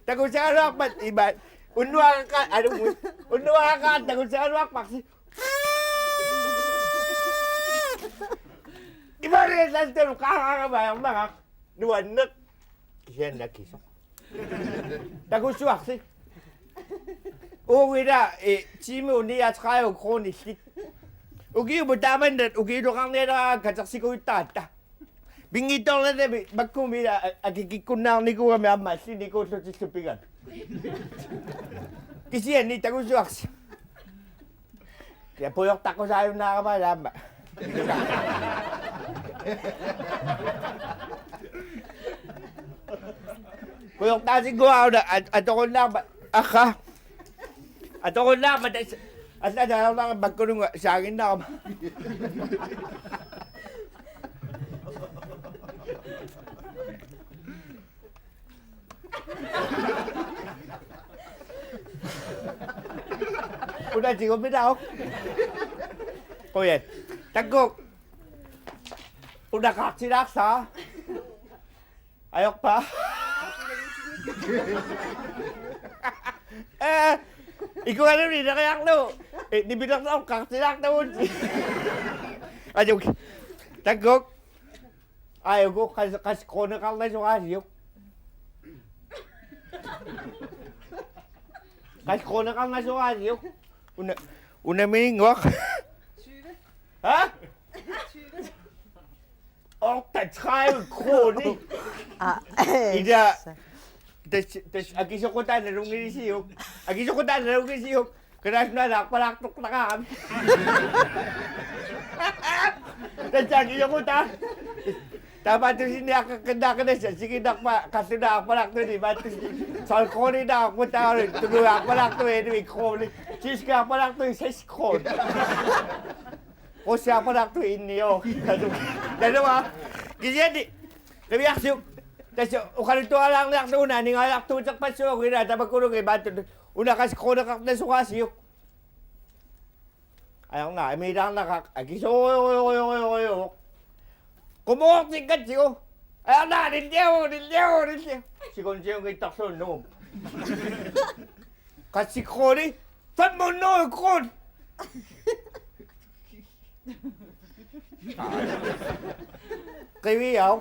takusaanwakmat ibat unnuakakat takusaanwakmaksi Ibalik lang tayo kakakabayang mga nuwanak. Kisiyan na kiso. Tagusuak si. Uwi na, chimi uniya tsakayo koni sit. Ugi mo daman na, ugi no kang nera katsaksi ko itata. Bingitong na nabi, magkumila, agikikunaw ni ko kami amas, hindi ko sa sisupigan. Kisiyan ni tagusuak si. Kaya puyok tako sa ayaw nakamalama. Puyok tasing ko ako na, ato ko na, aka. Ato ko na, at na dalaw lang magkulong sa akin na. Udah chỉ có biết đâu. Cô vậy, tăng cục. Udah kasi raksa. Ayok pa. Ikaw ano rin nakayak lo. Di bilang tao kasi raksa mo. Ayok. Tangkok. Ayok ko kasi ko na kalay so kasi yok. Kasi ko na kalay so kasi yok. Una miningok. Hả? Ông tại trai khổ đi. Ý ra. Aki sa ko tayo na rung inisiyok. Aki sa ko tayo na rung inisiyok. Kaya na nakpalaktok na kami. Aki sa ko tayo. Tama ito sinakakanda ka na siya. Sige kasi nakpalaktok ni Bato. Sa ko rin ako tayo. Tuloy nakpalaktok eh. Sis ka nakpalaktok sa skon. O siya nakpalaktok inyo. Dalawa. Kasi di. Nabiyak siya. Tapos, ukalito lang na una, ni nga lakto sa paso, kaya tabag ko nung iba, una kasi ko na sukasyo. Ayaw nga, may lang agiso, kumuhok si Katsyo. Ayaw na, nilyaw. Sikon siya yung itakso, no. Kasi ko ni, saan mo no, kon? Kaya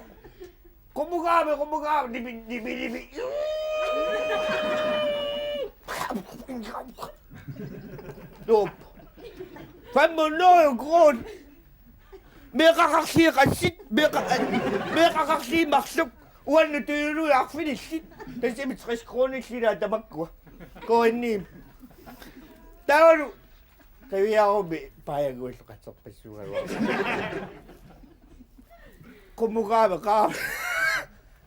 kumukami, dibi. Lop. Saan mo no yung kon? May kakaksi kasit, may kakaksi maksok. Uwan na tuyuro, ako finish it. Kasi mitskis ko na sinadamag ko. Ko ni. Tawag, kaya ako, payag ko sa katsok pasukan. Kumukami ka.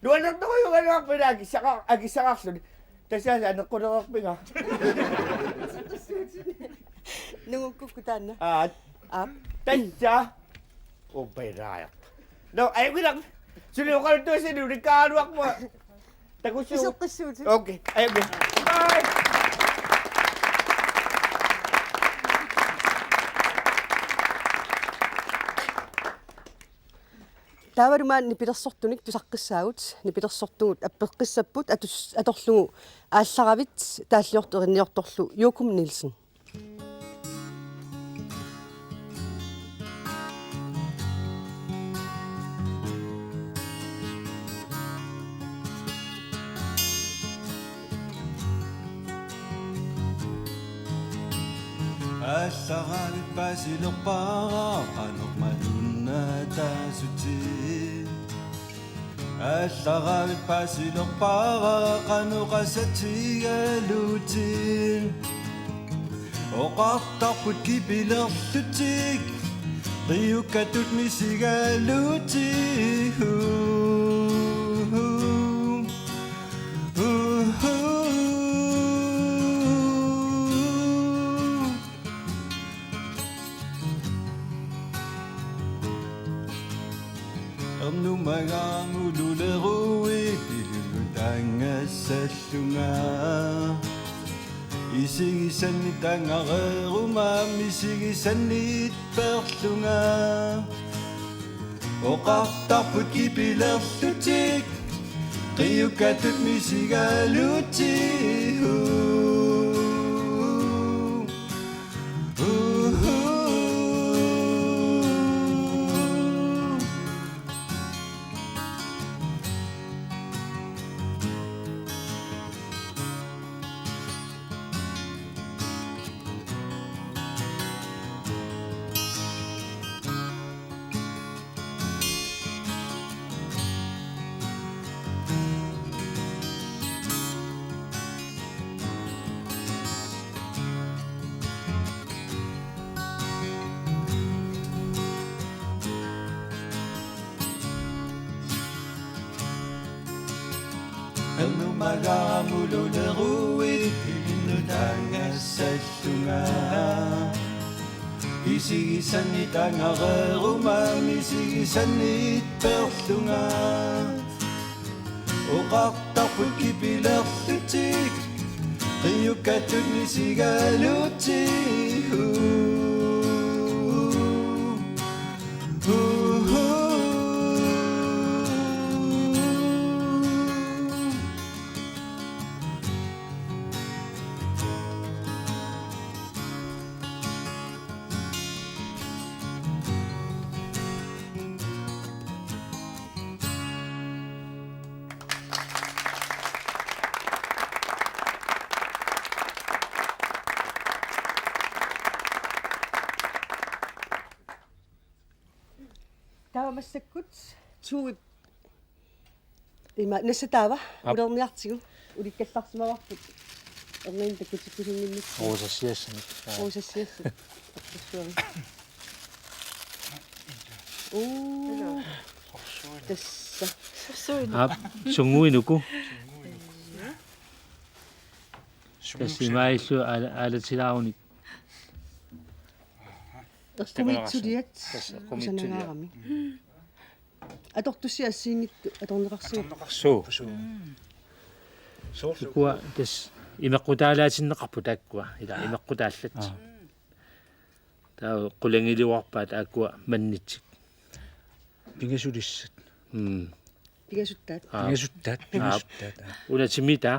Doon lang ako yung anak ko na agisakakso. Tapos anak ko na ako nga. Nangukukutan na. At? Tapos siya. O, bayrayak. No, ayaw ko lang. Sunod ko ito sa nurikano ako mo. Taguso. Okay, ayaw ko. Bye! Taavarumaan nipilersortunik tusaqqiссаагут nipilersortugut appeqqissapпут atorlugu aallarabit taalliorterinniortorlu Jokum Nielsen. Aallarabit pasilerpaaraa qanormalunna taasuti Aallarabit pasilerpaaraa qanuqasatigaluti Oqartarput kipilerlutik qiyukkatut misigaluti Magamululeruit ilulutangassallunga Isigisannit angareerumam isigisannit perlunga Oqartarput kipilerlutik qiyukkatut misigaluti Kalumagamuloleruit Inutangasallunga Isigisanit angarerumam Isigisanit perlunga Uqartarput kipilerlutik Qiyukatut nisigalutik Taamassakut tuup ima nassataava ulerniartigu ulikkallarsimavarput erniin takkutikkusunninnit Rosassiassani. Rosassiassi tassuari tassa Sunguinuku. Tassimaillu alatilaaruni. Qumitsuliat sanangaarami atortussiassiingittu atorneqarsigu Kua tas imeqqutaalaatinneqarpu taakkua ila imeqqutaallat. Taa qulangiliuarpaat aakkua mannitsik. Pingasulissat. Pigasuttaat. Pingasuttaat. Unatimita.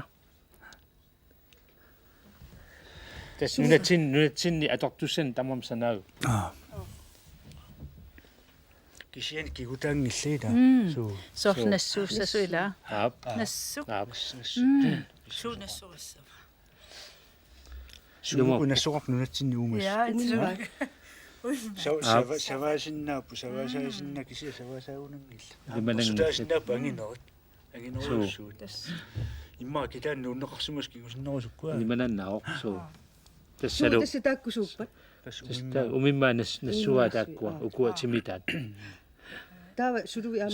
Tas nunatsinni atortussan tamam sanaagu. Kisian kigutaangilliita. Soornassuussasuila. Nassu. Suunassuussava. Suuku nassuqarp nunatsinni uumas. Ja, Savaasinnaappu savaasaaisinna kisia savaasaunangilla. Sutaasinnaappu anginerit. Imma kitaan nuunneqarsimus kigusinnerusukkuaa. Nimanannaoq so. Tässä taakkusuuppat. Tästä umimmaa nassua taakkua ukua timitaat. Taava sului amma.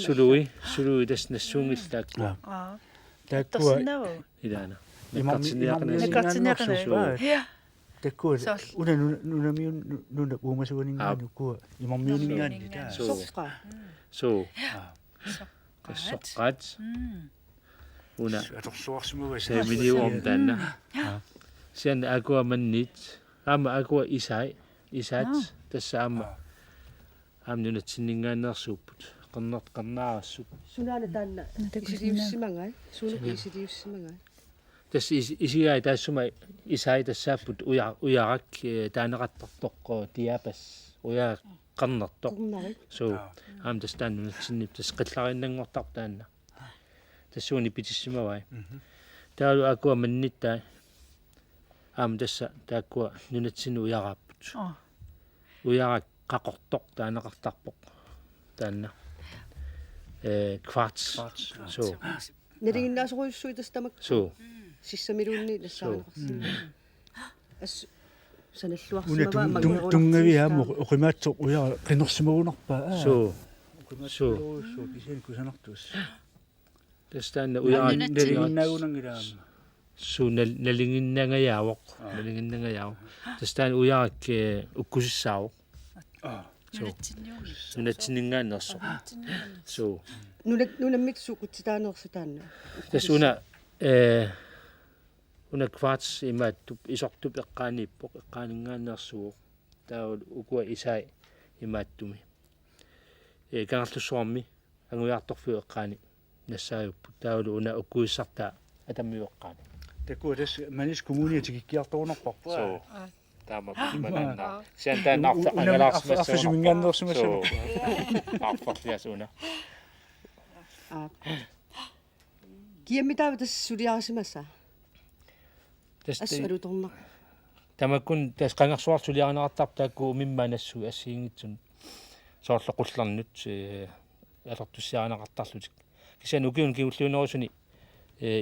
Sului tässä nassuungil taakkua. Taakkua. Idana. Neqartineqarnaa. Takkua una nunamiun nuna uumasuaningaanukua imammiuningaanni taa. So. Soqqat. Una. Atorsuarsimuva Semiliuom tanna. Sian akua mannit. Ama akua isat tässä amma nunatsinningaannersuupput qernaarsut Sunaana taanna isiliussimangai suunuq isiliussimangai tässä isigai taassuma isai tassaaput uyarak taaneqattartoq tiapas uya qernartoq so am tässä nunatsinni tässä qillarinnangortar taanna tassuuni pitissimavai taalu akua mannittaa tässä taakkua nunatsinu uyarapput. Uyarak qaqortoq taaneqartarpoq taanna. Kvarts. So. Neringinnaasuruussui tastamak. So. Sissamiluunni nassaaneqarsimu. As sanalluarsimava tungaviaamu uqimaatsoq uyara qinersimagunarpaa. So. So kisian kusanartuus. Tastaanna uyarak neringinnagunangilaama. So nalinginnangayaavoq nalinginnangayaavo tastaan uyarak ukkusissaavoq nunatsinningaannersoq so nunammitsuukutsitaanersutaanna tas una kvarts imaattup isortup eqqaaniippoq eqqaaningaannersuuq taul ukua isai imaattumi kangarlussuarmi anguyaartorfu eqqaani nassaajuppu taul una ukkuissartaa atammiueqqaani Takkua tässä manis kommuniatikikkiartorunerparpua. So. Taama mananna. Sian taan angalaarsimassuna. Affisimingannерсимассуна. Arfarliasuna. Kiammitava tässä suliarsimassa. Assalutorna. Tamakun tas qangarsuarsuliarneqartartaakku umimmaanassu assiingitsun soorloqullarnut alertussiarneqartarlutik. Kisian ukiun kiulluunerusuni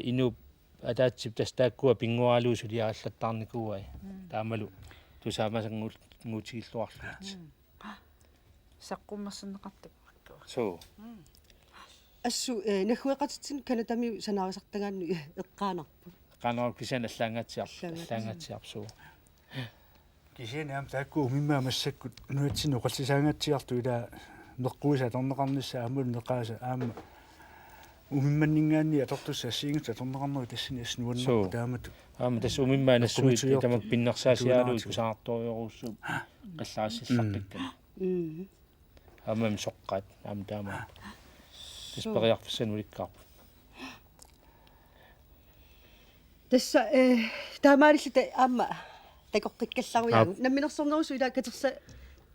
inu ataatsip tastaakkua pingualuusuliarallattarnikuai taamalu tusaamasangguutigilluarluit saqqummassanneqartak so ассу нахуэқатитсин канатами санаарисартагаанну эққаанарпу qanor kisan аллаангатсиарсуу кисиан аам таакку умиммаа массаккут нуатсину қаллисаангатсиарту ила неққуиса торнеқарнisса амун неқааса аама умимманнингаанни атортусса сиингут аторнеқарнери тассини аснуаннерпу таамату аама тас умиммаанассуит тамак пиннерсаасиаалуит кусаарторюоруссуу қаллаассиллартакка аамам соққаат аама таама тиспериарфисан уликкаарпу тасса таамаалиллута аама такоққиккалларуяагу намминерсорнерусу ила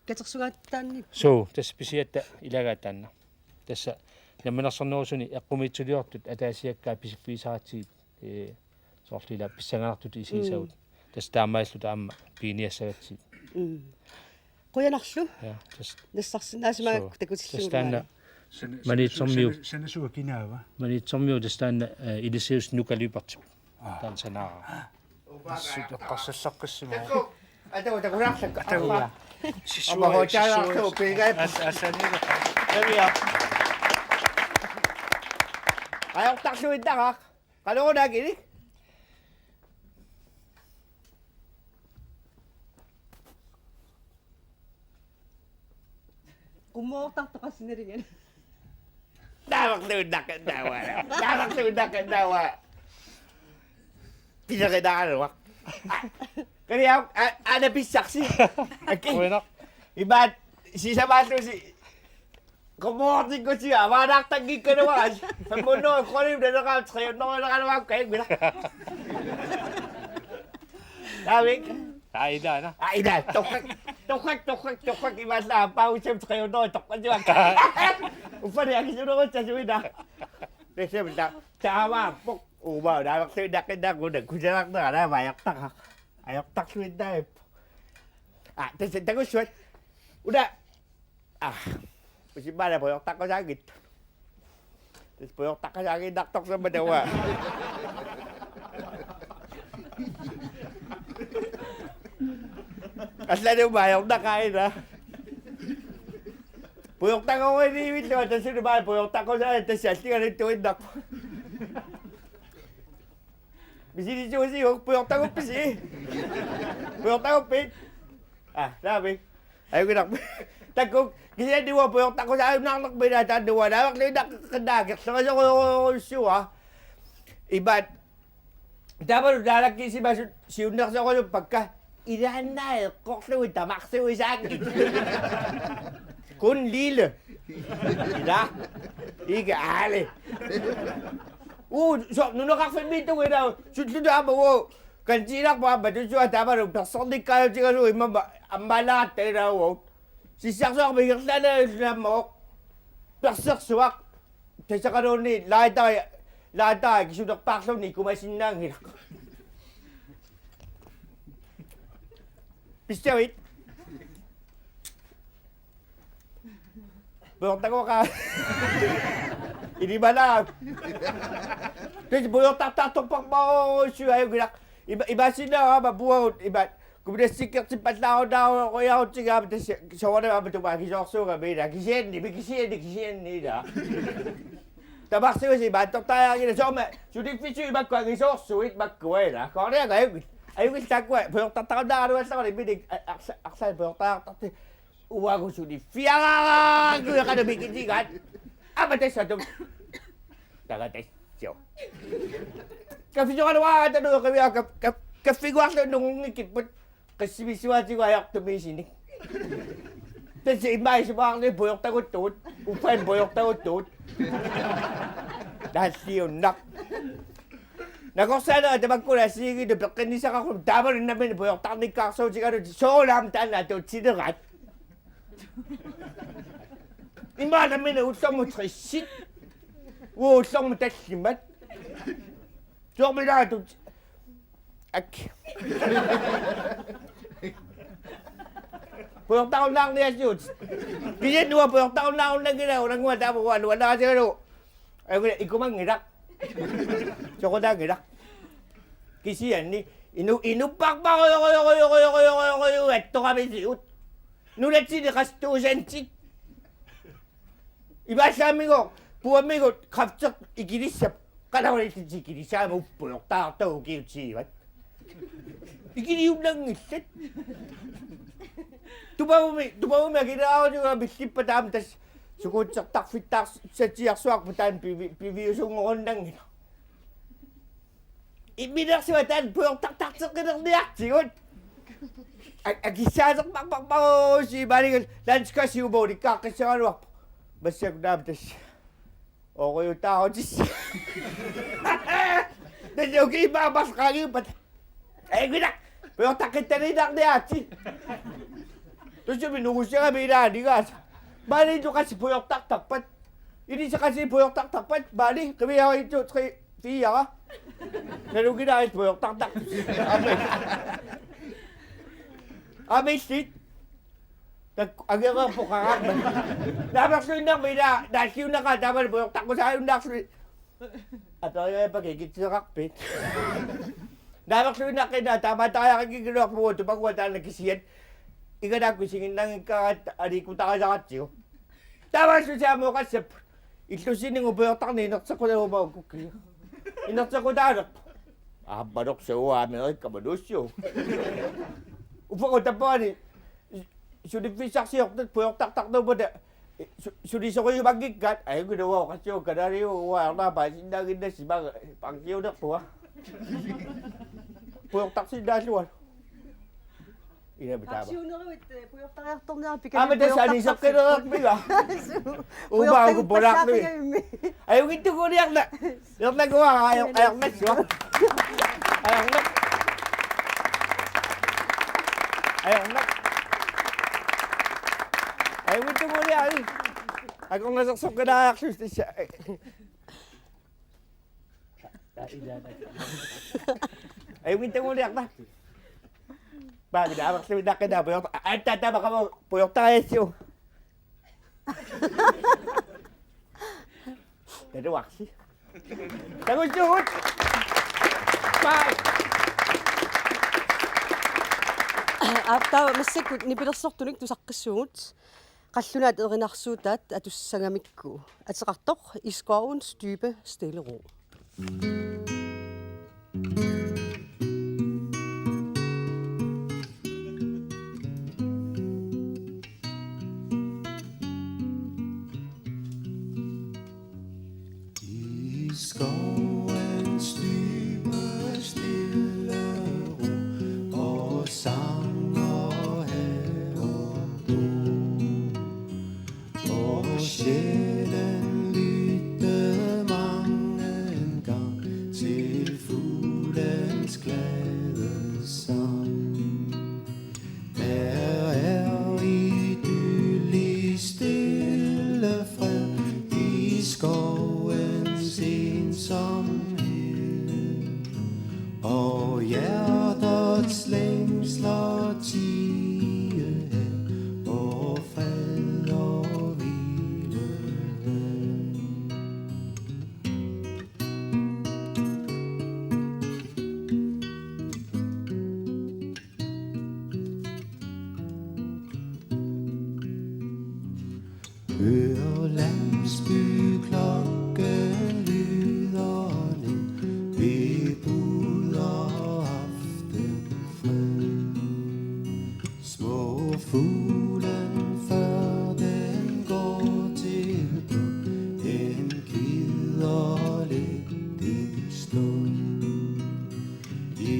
катерсугааттаанни соо тас писиатта илагаатаанна тасса намминерсорнерусуни эққумиитсулиортут атаасиаккаа писиффисаатсиит соорлила писсагаартут исисагут тас таамааллута аама пиниассагатсиит қуянарлу я тас нассарсинаасимаагакку такутиллугу таана манитсормиу санасуа кинаава манитсормиу тас таана илисиус нукалипартип таан санаара qassallaqqissimu атаа такураарлакка атаа сисуа пигаа асанила тавиа аёртарлуиттага қалуунаагили умоортартоқассинеригана тааварлуиннаккандаава пилеридаалуа криа ана писсарси аки ибат сисамааллуси коммортиккути аваанартангиккануарас саммунноо колим дэнераат триуннорилераалуак кайгвила тавик аидаана аида тохак ивалла паучем триунноо тоққатуак уфари акисунерутсасуида тэсэмда таава пок уба нааварлуиннаккинаагуна кусаларнера ваяртаqa аёртарлуиннаап тэсэ тагуссуат уна усиммана поёртаққасаагит тэс поёртаққасаагиннарторсама тауа алланума аёрнақаина поёртақориивиллуа тассунумаа поёртаққасаа тасса аллигалиттуиннарпу Bisini puyortaguppi puyortaguppi nabi ayo ginak takku kisian diwa puyortago sa nak binatan diwa nawak lidak kendagak so suwa ibat dapat dalam kisi masuk siunak sa ko pagka irana koklo tamakse sakit kun lile ida iga ale so nuno kakfemito ko daw sudluda ba wo kanjirak ba tu so tama ro personne kayo tigalo imamba ambala tera wo si sakso ba yirla mo persak suwak tesa karon ni lada gisudak pakso ni kumasinang hirak pistawit Bertago ka ini mana? Terus boleh tak topak mau siapa gerak. Iba sini apa buat iba. Kemudian sikit cepat lau kau yang cakap terus seorang apa tu bagi jokso kan beda. Kisian ni dah. Tabak sih iba tak tayang ini sama. Sudah fisu iba kau yang jokso iba kau lah. Kau ni ayo kita kau. Boleh tak dah ada masalah ni beda. Aksai boleh tak. Uang aku sudah fiang aku yang ada bikin kan. Apa tes satu? Tak tes jauh. Kasi jo kan tado kami ka figuas na nung ikipot kasi bisiwa si ayak to may sinik. Kasi imay si bang ni boyok tagot tot, upan boyok tagot tot. Dahil siyo nak. Nakosana at magkula sige de kanisa ka kung tama rin namin boyok taknik kakso siguro so lamtan na to sinagat. Ima namin na usang mo trisit. Usang mo tasimat. So may na ito. Ak. Puyok taon lang niya yun. Ganyan nyo, puyok taon lang lang ginawa. Nang wala mo, wala kasi ano. Ay, ikaw mang ngirak. So ko na ngirak. Kasi yan ni, inupak pa ko. Ito kami siyut. Nulat sinikas 2 cents. Iba sa amin ko, puammigut krafteq ikilissap qalaulillit ikilisaama uppuyortaartagu kiutiivat ikiliunnangillat tupavumi akilaarunuga pillippa taam tas sukuutsertarfittaars satiarsuarpu taan piviusungorunnangila imminersiva taan puyortartarteqqilerniartigut akissaaserparparparuusi maaligal lanskasiumoonikkaaqqisseraluarpu массакунаам тасс ориутаарутис тэжоки бабасқагиупат эгвида пуйортаққитталинарниаати тусуми нугусерамилаанигаас маали туқаси пуйортартарпат илисеқаси пуйортартарпат маали қивиаритту 3 4 налугинаарит пуйортартартус амиллит agak pokarat dapat sudah beda dasiu nak dapat boleh takut saya undak atau ya pakai gitu rakpit dapat sudah kena tamat saya lagi keluar buat tu pakuatan lagi sian ikan aku singin nang kat adikku tak ada kacau dapat sudah mau kasih itu sini ngobrol tak ni nak sekolah mau kuki nak sekolah ada apa dok sewa Amerika berdosyo upah kota apa ni sudah fisak siok tu puyok tak tu pada sudah sokoi bagikat ayo kita wah kacau kadari wah apa sinda kita si bang pangkio dak puah puyok tak sinda luar ini betul apa dah sani sakit orang bila ubah aku bolak tu ayo kita kau lihat nak gua ayo nak siapa ayo nak Ay, wito mo niya. Ako nga saksok ka na actually siya. Ay, wito mo niya ba? Ba, binamak sa winak ka na. Ay, tatama ka mo. Puyok tayo siyo. Naduwak siya. Tangon suhut! Bye! Aaptaa massakut nipilersortunik tusaqqissugut qallunaat erinarsuutaat atussangamikku ateqartoq i skovens dybe stille ro. I skovens dybe stille ro og sang og hav og sjælen lytte mange en gang til fuglens glade sang. Der er idyllisk stille fred i skovens ensomhed, og hjertets længsler tie og fred og hvile. Hør landsbyklokken lyderne ved bud og aftenfred. Små fuglen før den går til dum, den gider lidt en stund. I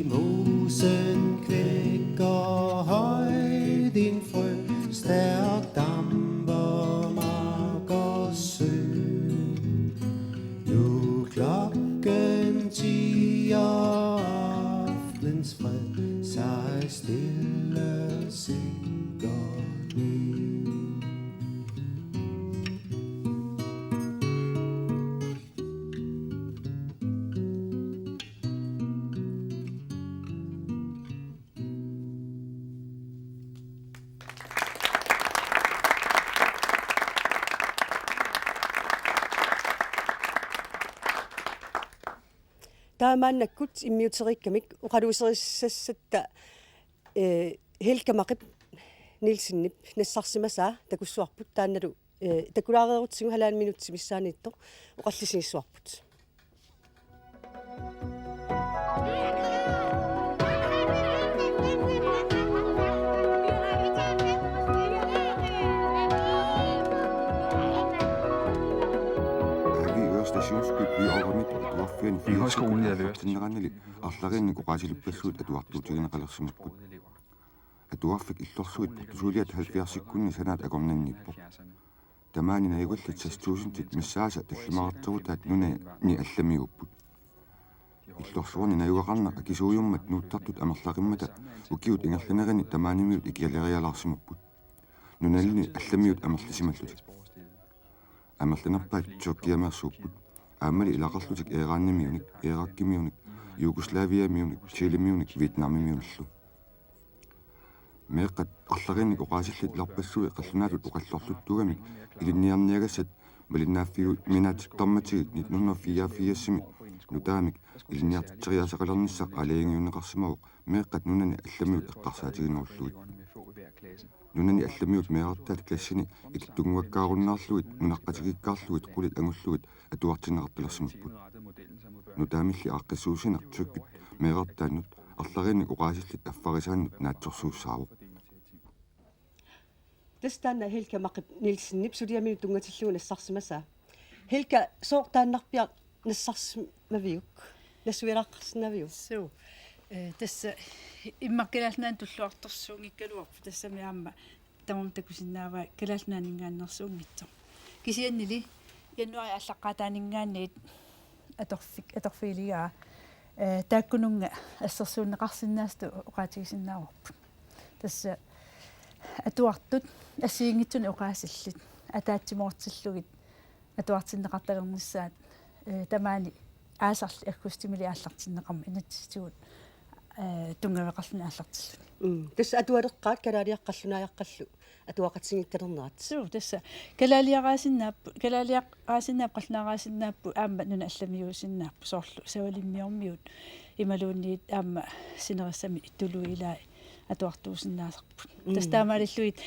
mosen kvækker høj din frø, stærk damper mark og sø. Nu klokken 10 aftens fred sig stille sænker ned. Taamaannakkut immiuteriikkamik uqaluuserissassatta helkamaqip nilsinnip nassarsimasaa takussuarput taannalu такулаареерутсигу халаан минутси миссааниитто оқаллисигиссуарпут I højskolen i Averøst. Arlarinni qoqasilippassut atuartuutigineqalersimipпут. Atuarfik illorsuit portusuliat 70-sikkunni sanaat akornanniippo. Tamaanina iguallat 6000-tit missaasa tallimaarterutaat nunani allamiupput. Illorsuarni nayuaqarna akisuujummat nuuttartut amerlaqimmata ukiut ingerlanerani tamaanimiut ikialerialarsimupput. Nunalini allamiut amerlisimallut. Amerlanerpaat tuokkiameersuupput. Aamali ilaqarlutik eeraannimiunik, eerakkimiunik, Jugoslaviamiunik, Chilemiunik, Vietnamimiunillu. Meeqqat arlarinnik oqaasillit larpassui qallunaatut oqallorluttugamik ilinniarniagassat malinnaaffigut minaatiktarmatigit 1944-simi nutaamik ilinniartiteriaasaqalernissaq aliingiunneqarsimaruq meeqqat nunani allamiut eqqarsaatiginerulluit. Nunani allamiut meeqartaat klassini ikittunguakkaarunnаарluit nunaqqatigikkaarluit qulit angulluit atuartineqartalersimupput. Nutaamilli aaqqissuusinaq tukkit meeqartaannut arlarinnik oqaasillit affarisaannut naatsorsuussaaruq. Tästä Helka Maqip Nielsen nipsudiaminu tungatilluun nassarsimasa. Helka soortaannarpia nassarsimaviuk. Nassuiraqqarsinnaviuk. So. Tässä immakkelalnaan tulluartorsuungikkaluarpu tässä me amma tamamtakusinnaava kelalnaaningaannersuungitso. Kisiannili januari allaqaataaningaanniit atorfiiligaa taakkununga assersuunneqarsinnaastu oqaatigisinnaarpu. Tässä atuartut assiingitsuni oqaasillit ataatsimortillugit atuartinneqartalernissaat tamaani aasarli akkustimili aallartinneqarma inatsituut tungaveqarluna aallartillu. Tässä atuadeqqaat kalaaliaqqallunaajaqqallu atuaqatsingittalernerat. So tässä kalaaliaqaasinnaappu qallunaaqaasinnaappu aamma nuna allamiuusinnaappu soorlu savalimmiormiut imaluunniit aamma sinerissami tuluilaa atuartuusinnaasarpu. Tässä taamaalilluit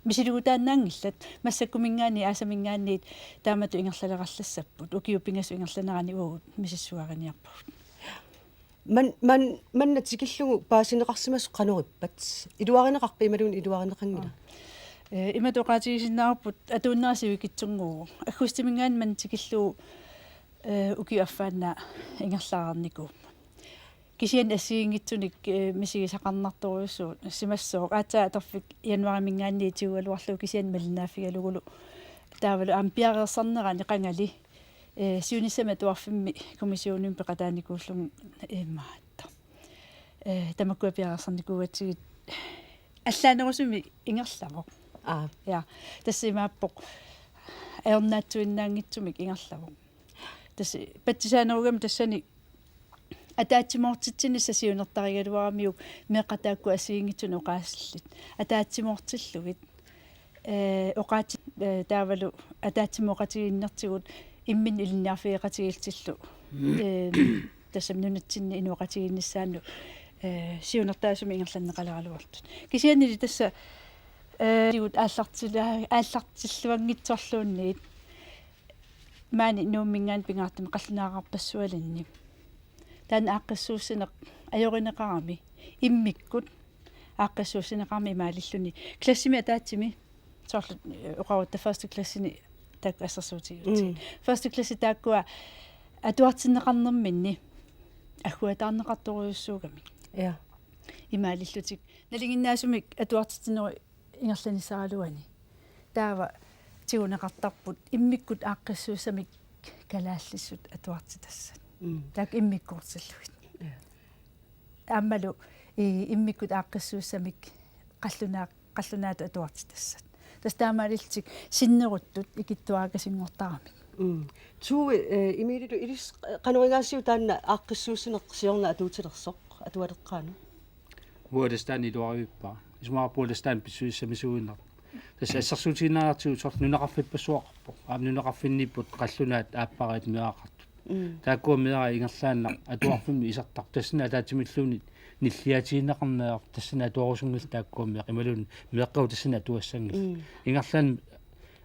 misilugutaannaangillat massakkumingaani aasamingaanniit taamatu ingerlalerarlassapput ukiupingasu ingerlanerani uut misissuariniarput. Man natikillugu paasineqarsimasu qanorippat iluarineqarpa imaluun iluarineqangila imatoqaatigisinnaarput atuunnerasivikitsungugu aggustimingaan man tikillugu ukiaffaanna ingerlaarniku kisian assiingitsunik misigisaqarnartoriussuut simassooq aatsaa atorfik januarimingaanni tiualuarlu kisian malinnaaffigalugulu taavalu ampiareersarnerani qangali siunisama tuarfimmi kommissioonun peqataanikuullung maatta tamakkuapiareersarnikuuatsigit allaanerusumi ingerlavo ja tässä imaappoq aornaatsuinnaangitsumik ingerlavo tässä pattisaanerugam tassani атаатсимортитсинисса сиунертаригалуармиук меқатаакку ассиингитсун оqaасаллит атаатсимортиллугит оqaати таавалу атаатсимоqатигиннертигут иммин илинниарфиеқатигилтиллу тассамнунатсинни инуоqатигиннссаанну сиунертаасуми ингерланнеқалералуартут кисианнили тасса тигут ааллартиллуангитсорлуунниит маани нууммингаан пингаартами қаллунаарарпассуалинни таан ааққиссуусинеқ ajorинеқарами иммиккут ааққиссуусинеқарми маалиллуни классими атаатсими соорлу оқаватта first классини таак ассерсуутигути first класси тааккуа атуартиннеқарнерминни аггуатаарнеқарторуйуссуугами я имаалиллутик налигиннаасумик атуартитинери ингерланисаралуани таава тигунеқартарпут иммиккут ааққиссуусамик калааллиссут атуартитассат так иммиккууртиллугит аммалу иммиккут ааққиссуусамик қаллунаат атуартитассат тастаамаалилтик синнеруттут икиттуаагасингортарамик туу имилиту илис каноригаасиу таанна ааққиссуусинеқсиорна атуутилерсоқ атуалеққаану уадастани дуариуппа исмаарпууластаан писсуиссамисуиннер тасса ассерсуутигинааратигу сорт нунеқарфиппассуақарпо нунеқарфинниппут қаллунаат ааппараит миаақартут тааккуумиара ингерлаанна атуарфунни исартар тассина атаатимиллуунит ниллиатииннеқарнеар тассина атуарусунгил тааккуумиа ималун меэққау тассина атуассангил ингерлаан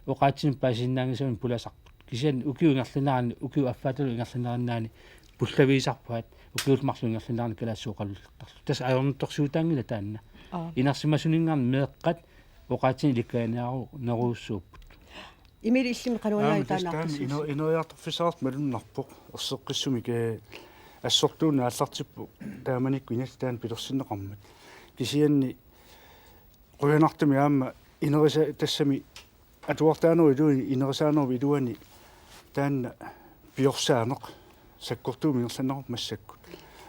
оқаатсин паасиннаангисамин пуласарпут кисиан укиу ингерлинаарни укиу аффааталу ингерлинаарнаани пуллавиисарпаат укиулт марлу ингерлинаарни калаассуоқалуллартарлу тас аёрнутторсуутаангила таанна инарсимасунингаарни меэққат оқаатсин иликкааниару неруussууппут имили иллими кануанаи таанаарпус инериарторфисаарт малуннарпоқ ерсеққиссумик ассортууна аллартиппу тааманикку иналлаан пилерсиннеқармат кисианни қуянартами аама инериса тассами атуартаанеру илуини инерисаанеру илуани таанна пиорсаанеқ саккортуumi ингерланнеру массакку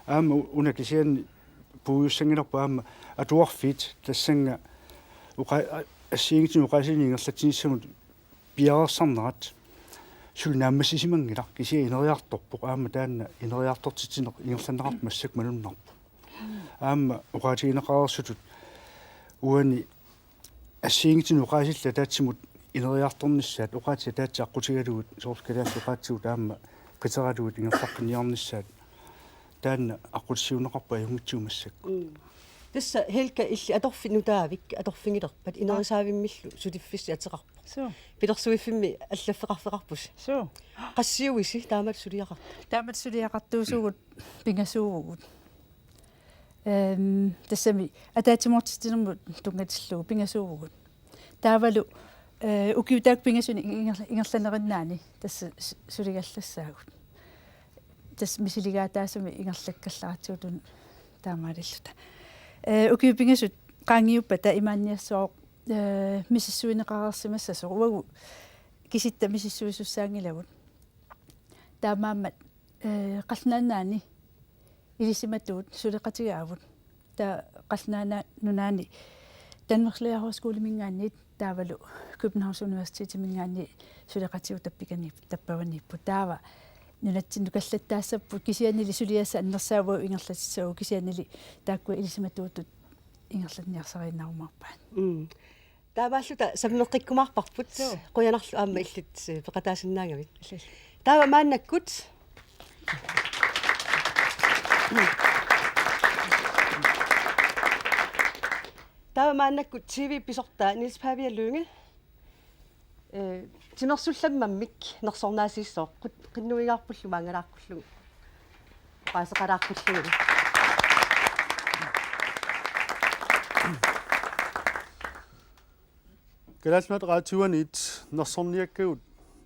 аама уна кисианни пууюссангилерпа аама атуарфит тассанга уқа ассиингитин уқасини ингерлатсиниссамут пиарсарнерат сулнааммассисимангила кисия инериарторпоқ аама таанна инериартортитинеқ ингерланнерарт массак малуннарпу аама уқаатигинеқарерсутут уани ассиингитин уқаасилла таатсимут инериарторниссаат уқаати таатси аққутигалугут соорскалаас уқаатсигут аама қитералугут ингерлаққиниарниссаат таанна аққутсиунеқарпа юнгитсуумассакку тасса хелка илли аторфинутаавик аторфингилерпат инерисаавиммиллу сулиффисси атеқарпа пилерсуиффимми аллаффеқарфеқарпус qassiuisi taamat suliaqartuusugut pingasууgut тассами атаатимортитинермут тунгаtillugu pingasууgut таавалу укиутаак пингасуни ингерланериннаани тасса сулигаллассаагут тасс мисилигаатаасами ингерлаккалларатсуутун таамаалиллута укиупингасут qaangiuppa ta imaanniassoo миссуинеқарерсимассасо уагу киситта миссуисуссаангилагут таамааммат қалнааннаани илисиматуут сулеқатигаавут та қалнаана нунаани Danmarkslærerhøjskolemингаанниит таавалу Københavns Universitet мингаанни сулеқатиу таппиканип таппаваниппу таава нунатсин нукаллаттаассаппу кисианнили сулиасса аннерсааву ингерлатиссагу кисианнили тааккуа илисиматуутут ингерланниарсарииннарумарпаат таавааллута саммеққиккумаарпарпут қуянарлу аама иллут пеқатаасиннаагавит таава мааннаккут таава мааннаккут TV писортаа Нils Pavia Lynge тинерсулламмаммик нерсорнаасиссоо қиннуигаарпуллу маангалаарпуллу паасеқалаарпуллуги галаасмат раатиуанит нерсорниаккагут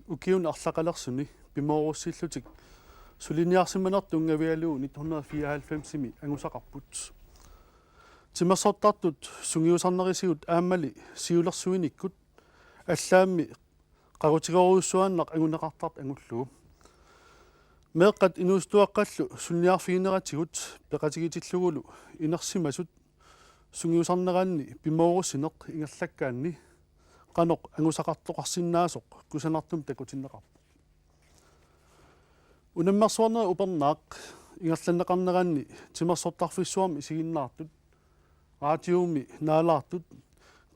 укиун арлақалерсуни пимооруссиллутик сулиниарсиманертунгавиалуу 1994-ми ангусақарпут тимерсортартут сунгиусарнерисигут ааммали сиулерсуиниккут аллаамми qarutigoruussuannaq anguneqartart angullugu meeqqat inuustuaqqallu sunniarfiineratigut peqatigitillugulu inersimasut sungiusarneraanni pimoorussineq ingerlakkaanni qanoq angusaqartoqarsinnaasoq kusanartum takutinneqarpu unammersuarnera upernaaq ingerlanneqarneraanni timersortarfissuarmi isiginnaartut raatiuumi naalaartut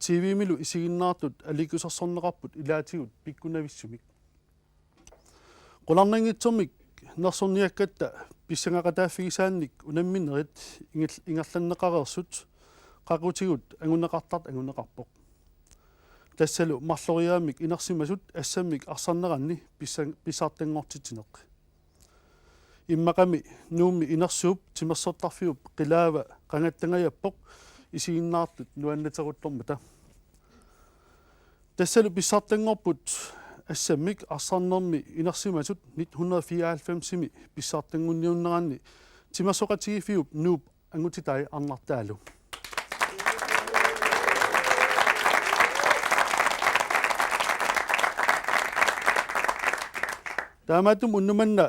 TV-milu isiginnaartut alikusarsorneqarput ilaatigut pikkunavissumik qularnangitsormik nersorniakkatta pissangaqataafigisaannik unamminerit ingerlanneqareersut qaqutigut anguneqartart anguneqarpoq tassalu marloriaamik inersimasut assammik arsarneranni pissaartangortitineq immaqami nuummi inersuup timersortarfiup qilaava qangattangajappoq isiginnaartut nuannateruttormata tassalu pissaartangorput assammik arsarnermi inersimasut 1994-mi pissaartangunniunneranni timersoqatigifiup nuup angutitai arnartaalu taamaatum unnumanna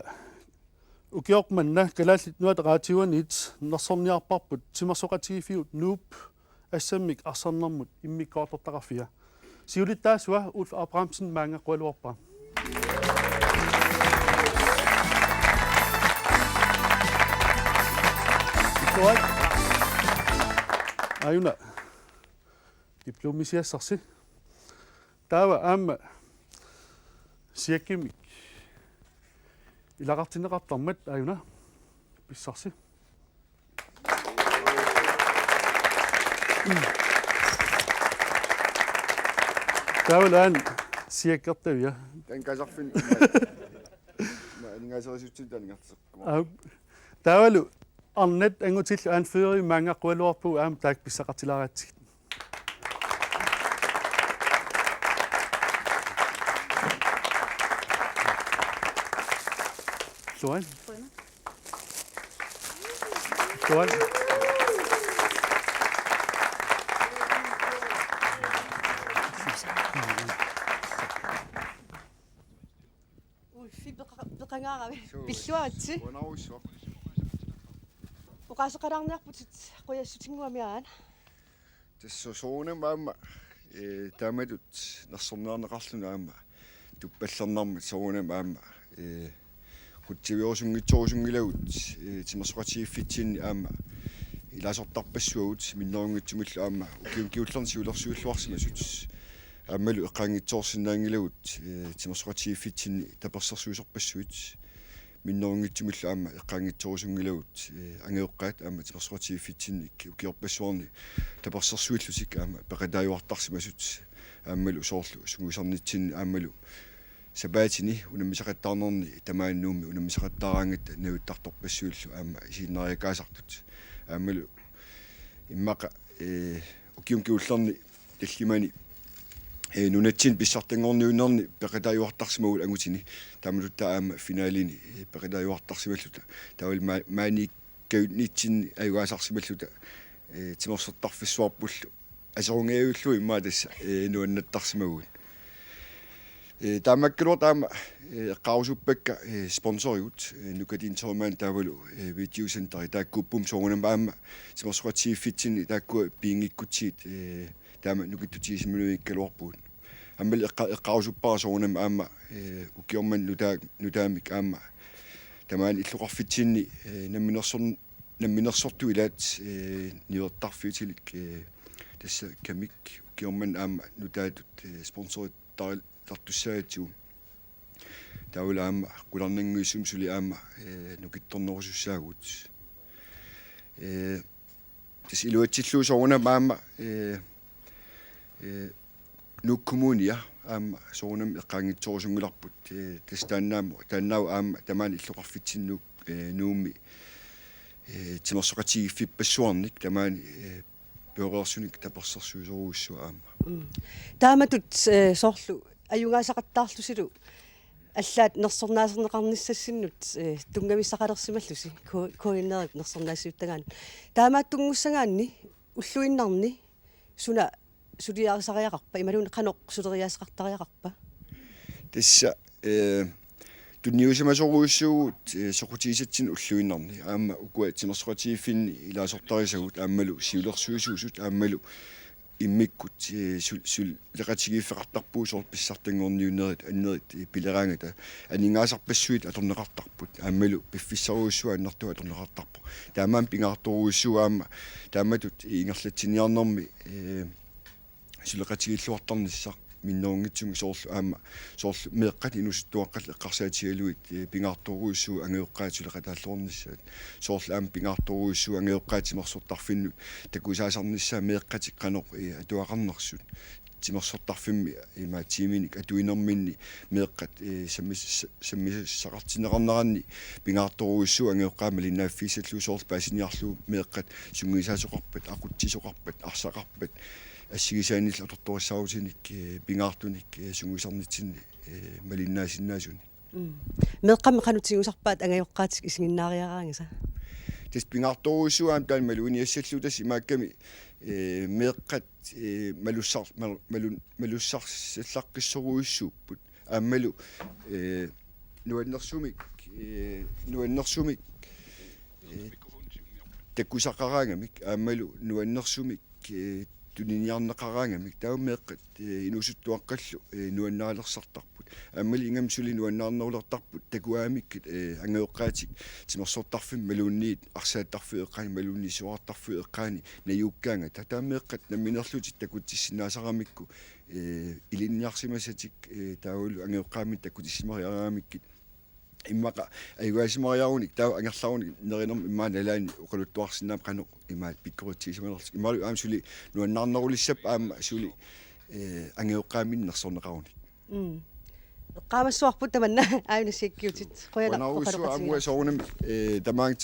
ukiormanna kalaallit nuataqaatiuanit nersorniarparput timersoqatigifiut nuup assammik arsarnermut immikkoortortaqarfia siulittaasua Ulf Abrahamsen maangaqualuorpa ayuna diplomisiassarsi taava aamma siakkimik илақартинеқартармат аюна писсарси таулаан сиаккертавиа тан касарфин ангасерисутсин таангартеққума таавалу арнат ангутиллу аан феери маангаққуалуарпу аам таак писсақартилааратсигит Joan. Joan. في بقناعة بالشواتي. وقاس قرارنا بتت قوي شتيمو ميان. تسوسونا ماما تامدت نصرنا نقصنا ماما تبلغنا سوونا ماما кутсивиорсунгитсорусунгилавут тимасоқатигиффитсинни аама илаасортарпассуагут миннерунгитсумиллу аама укиуллернси улерсуиллуарсимасут аамалу эққаангитсоорсинаангилагут тимасоқатигиффитсинни таперсерсуисорпассуит миннерунгитсумиллу аама эққаангитсоорусунгилагут ангеоққаат аама тимасоқатигиффитсинни укиорпассуарни таперсерсуиллусик аама пеқатааюартарсимасут аамалу соорлу сунгусарнитсинни аамалу сабаатини унаммисақаттаарнерни тамааннуумми унаммисақаттаараангат науиттарторпассуиллу аама исиннариакаасартут аамалу иммақа укиумкиуллерни таллимани нунатсин писсартангорниуннерни пеқатааюартарсимагул агутини таамалутта аама финалини пеқатааюартарсималлута таавал маани каутнитсин аюгаасарсималлута тиморсертарфиссуарпуллу асерунгеаюллу иммаа тасса нуаннаттарсимагул таамаккилуа таама эққарусуппакка спонсориут нукатинтермаан таавалу видеосентери тааккуппум соорунам аама тимерсуатигиффитсини тааккуа пиингиккутсиит таама нукиттутигисимилуиккалуарпуут аммал эққарусуппара соорунам аама укиорман нутаамик аама тамаан иллуқарфитсинни намминерсорту илаат ниуертарфиутилик тасса камик укиорман аама нутаатут спонсорит тартуссаатсуу таула аама куларнангуиссумсули аама нукитторнерусуссаагут тис илуатсиллуу соорна маама нуккумуния аама соорнам эққаангитсорусунгиларпут тааннаау аама тамаани иллоқарфитсиннук нуумми тимерсоқатигиффиппассуарник тамаани пеорерсуник таперсерсуусоруussua аама тааматут соорлу аюнгаасақаттаарлусилу аллаат нерсорнаасернеқарниссассиннут тунгамиссақалерсималлуси коиннерит нерсорнаассиуттагаан таамааттунгуссагаанни уллуиннарни суна сулиарисариақарпа ималуун қанеқ сулериаасеқартариақарпа тасса тунниусимасоруuссуугут соқутигисатсин уллуиннарни аама укуа тимерсоқатигиффинни илаасортарисагут аамалу сиулерсуусуусут аамалу иммиккут сул лекатигиффеқартарпуу соор писсартангорниуннерит аннерит пилераангата анингаасарпассуит аторнеқартарпут аамалу пиффиссаруussua аннартуа аторнеқартарпу таамаан пингаарторуussua аама тааматут ингерлатсиниарнерми сулеқатигиллуартарниссаа миннерунгитсуми соорлу аама соорлу меэққат инусуттуаққал эққарсаатигалуит пингаарторуussua ангеоққаатулеқатааллуорниссаат соорлу аама пингаарторуussua ангеоққаатимерсортарфинну такусаасарниссаа меэққати қанеқ атуақарнерсут тимерсортарфимми има тиминик атуинерминни меэққат саммиссақартинеқарнеранни пингаарторуussua ангеоққаама линнааффисаллу соорлу паасиниарлу меэққат сунгисаасоқарпат ақутсисоқарпат арсақарпат ассигисаанил аторториссаутиник пингаартуник сунгусарнитсинни малиннаасиннаасуни меэққамми қанутигусарпаат ангайоққаатик исигиннаариараангаса тас пингаарторуussуаам таан малуниассаллутас имаакками меэққат малуссарсаллаққиссоруuссууппут ааммалу нуаннерсумик таккусақараангамик ааммалу нуаннерсумик тунинниарнеқараангамик таумеэққат инусуттуаққаллу нуаннаалерсартарпут ааммали ингамсули нуаннаарнерулертарпут такуаамиккит ангеоққаатик тимерсортарфим малуунниит арсааттарфу эққаани малуунни суартарфу эққаани наюуккаанга татаамеэққат намминерлутит такутиссинаасарамикку илинниарсимасатик таавалу ангеоққаамит такутиссимариараамиккит иммака айгуасимариаруник таа ангерларуник неринерм иммааналаани оқалуттуарсинаам қано имаат пиккорутсисималерс ималу аамсули нуаннаарнерулиссап аама сули ангеоққааминнерсорнеқаруник qaamasuarput tamanna aayunasiakkiutit qoyanarpaqaluqatiga амуасоорнам тамаанг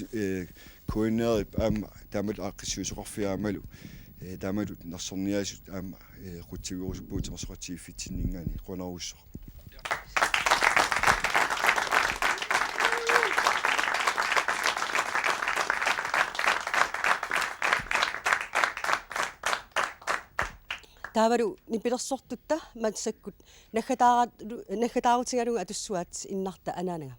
коинерип аама таамал ааққиссуусоқарфиаамалу таамалут нерсорниаасут аама қутсивиорусуппуут мерсоқатигиффитсиннингаани qonaruussor таавару нипилерсортутта матсаккут наггатаарутигалуга атуссуаат иннарта анаанага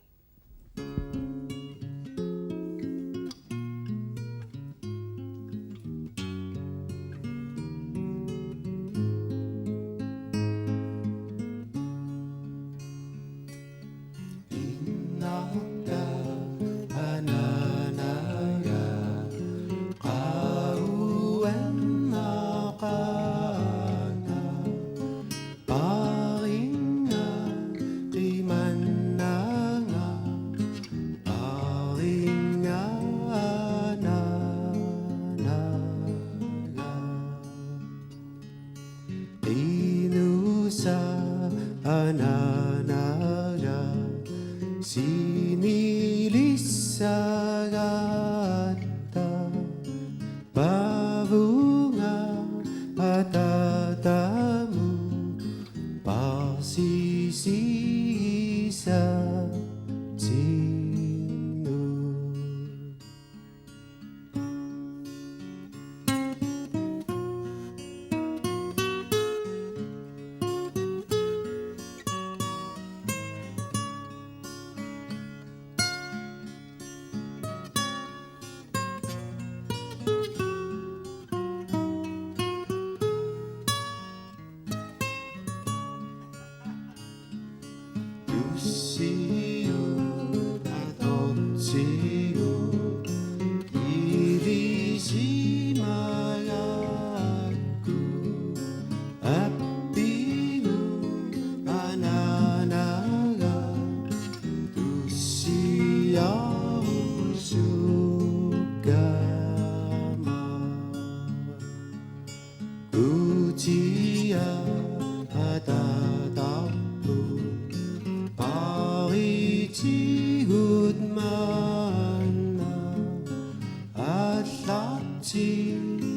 Atlantic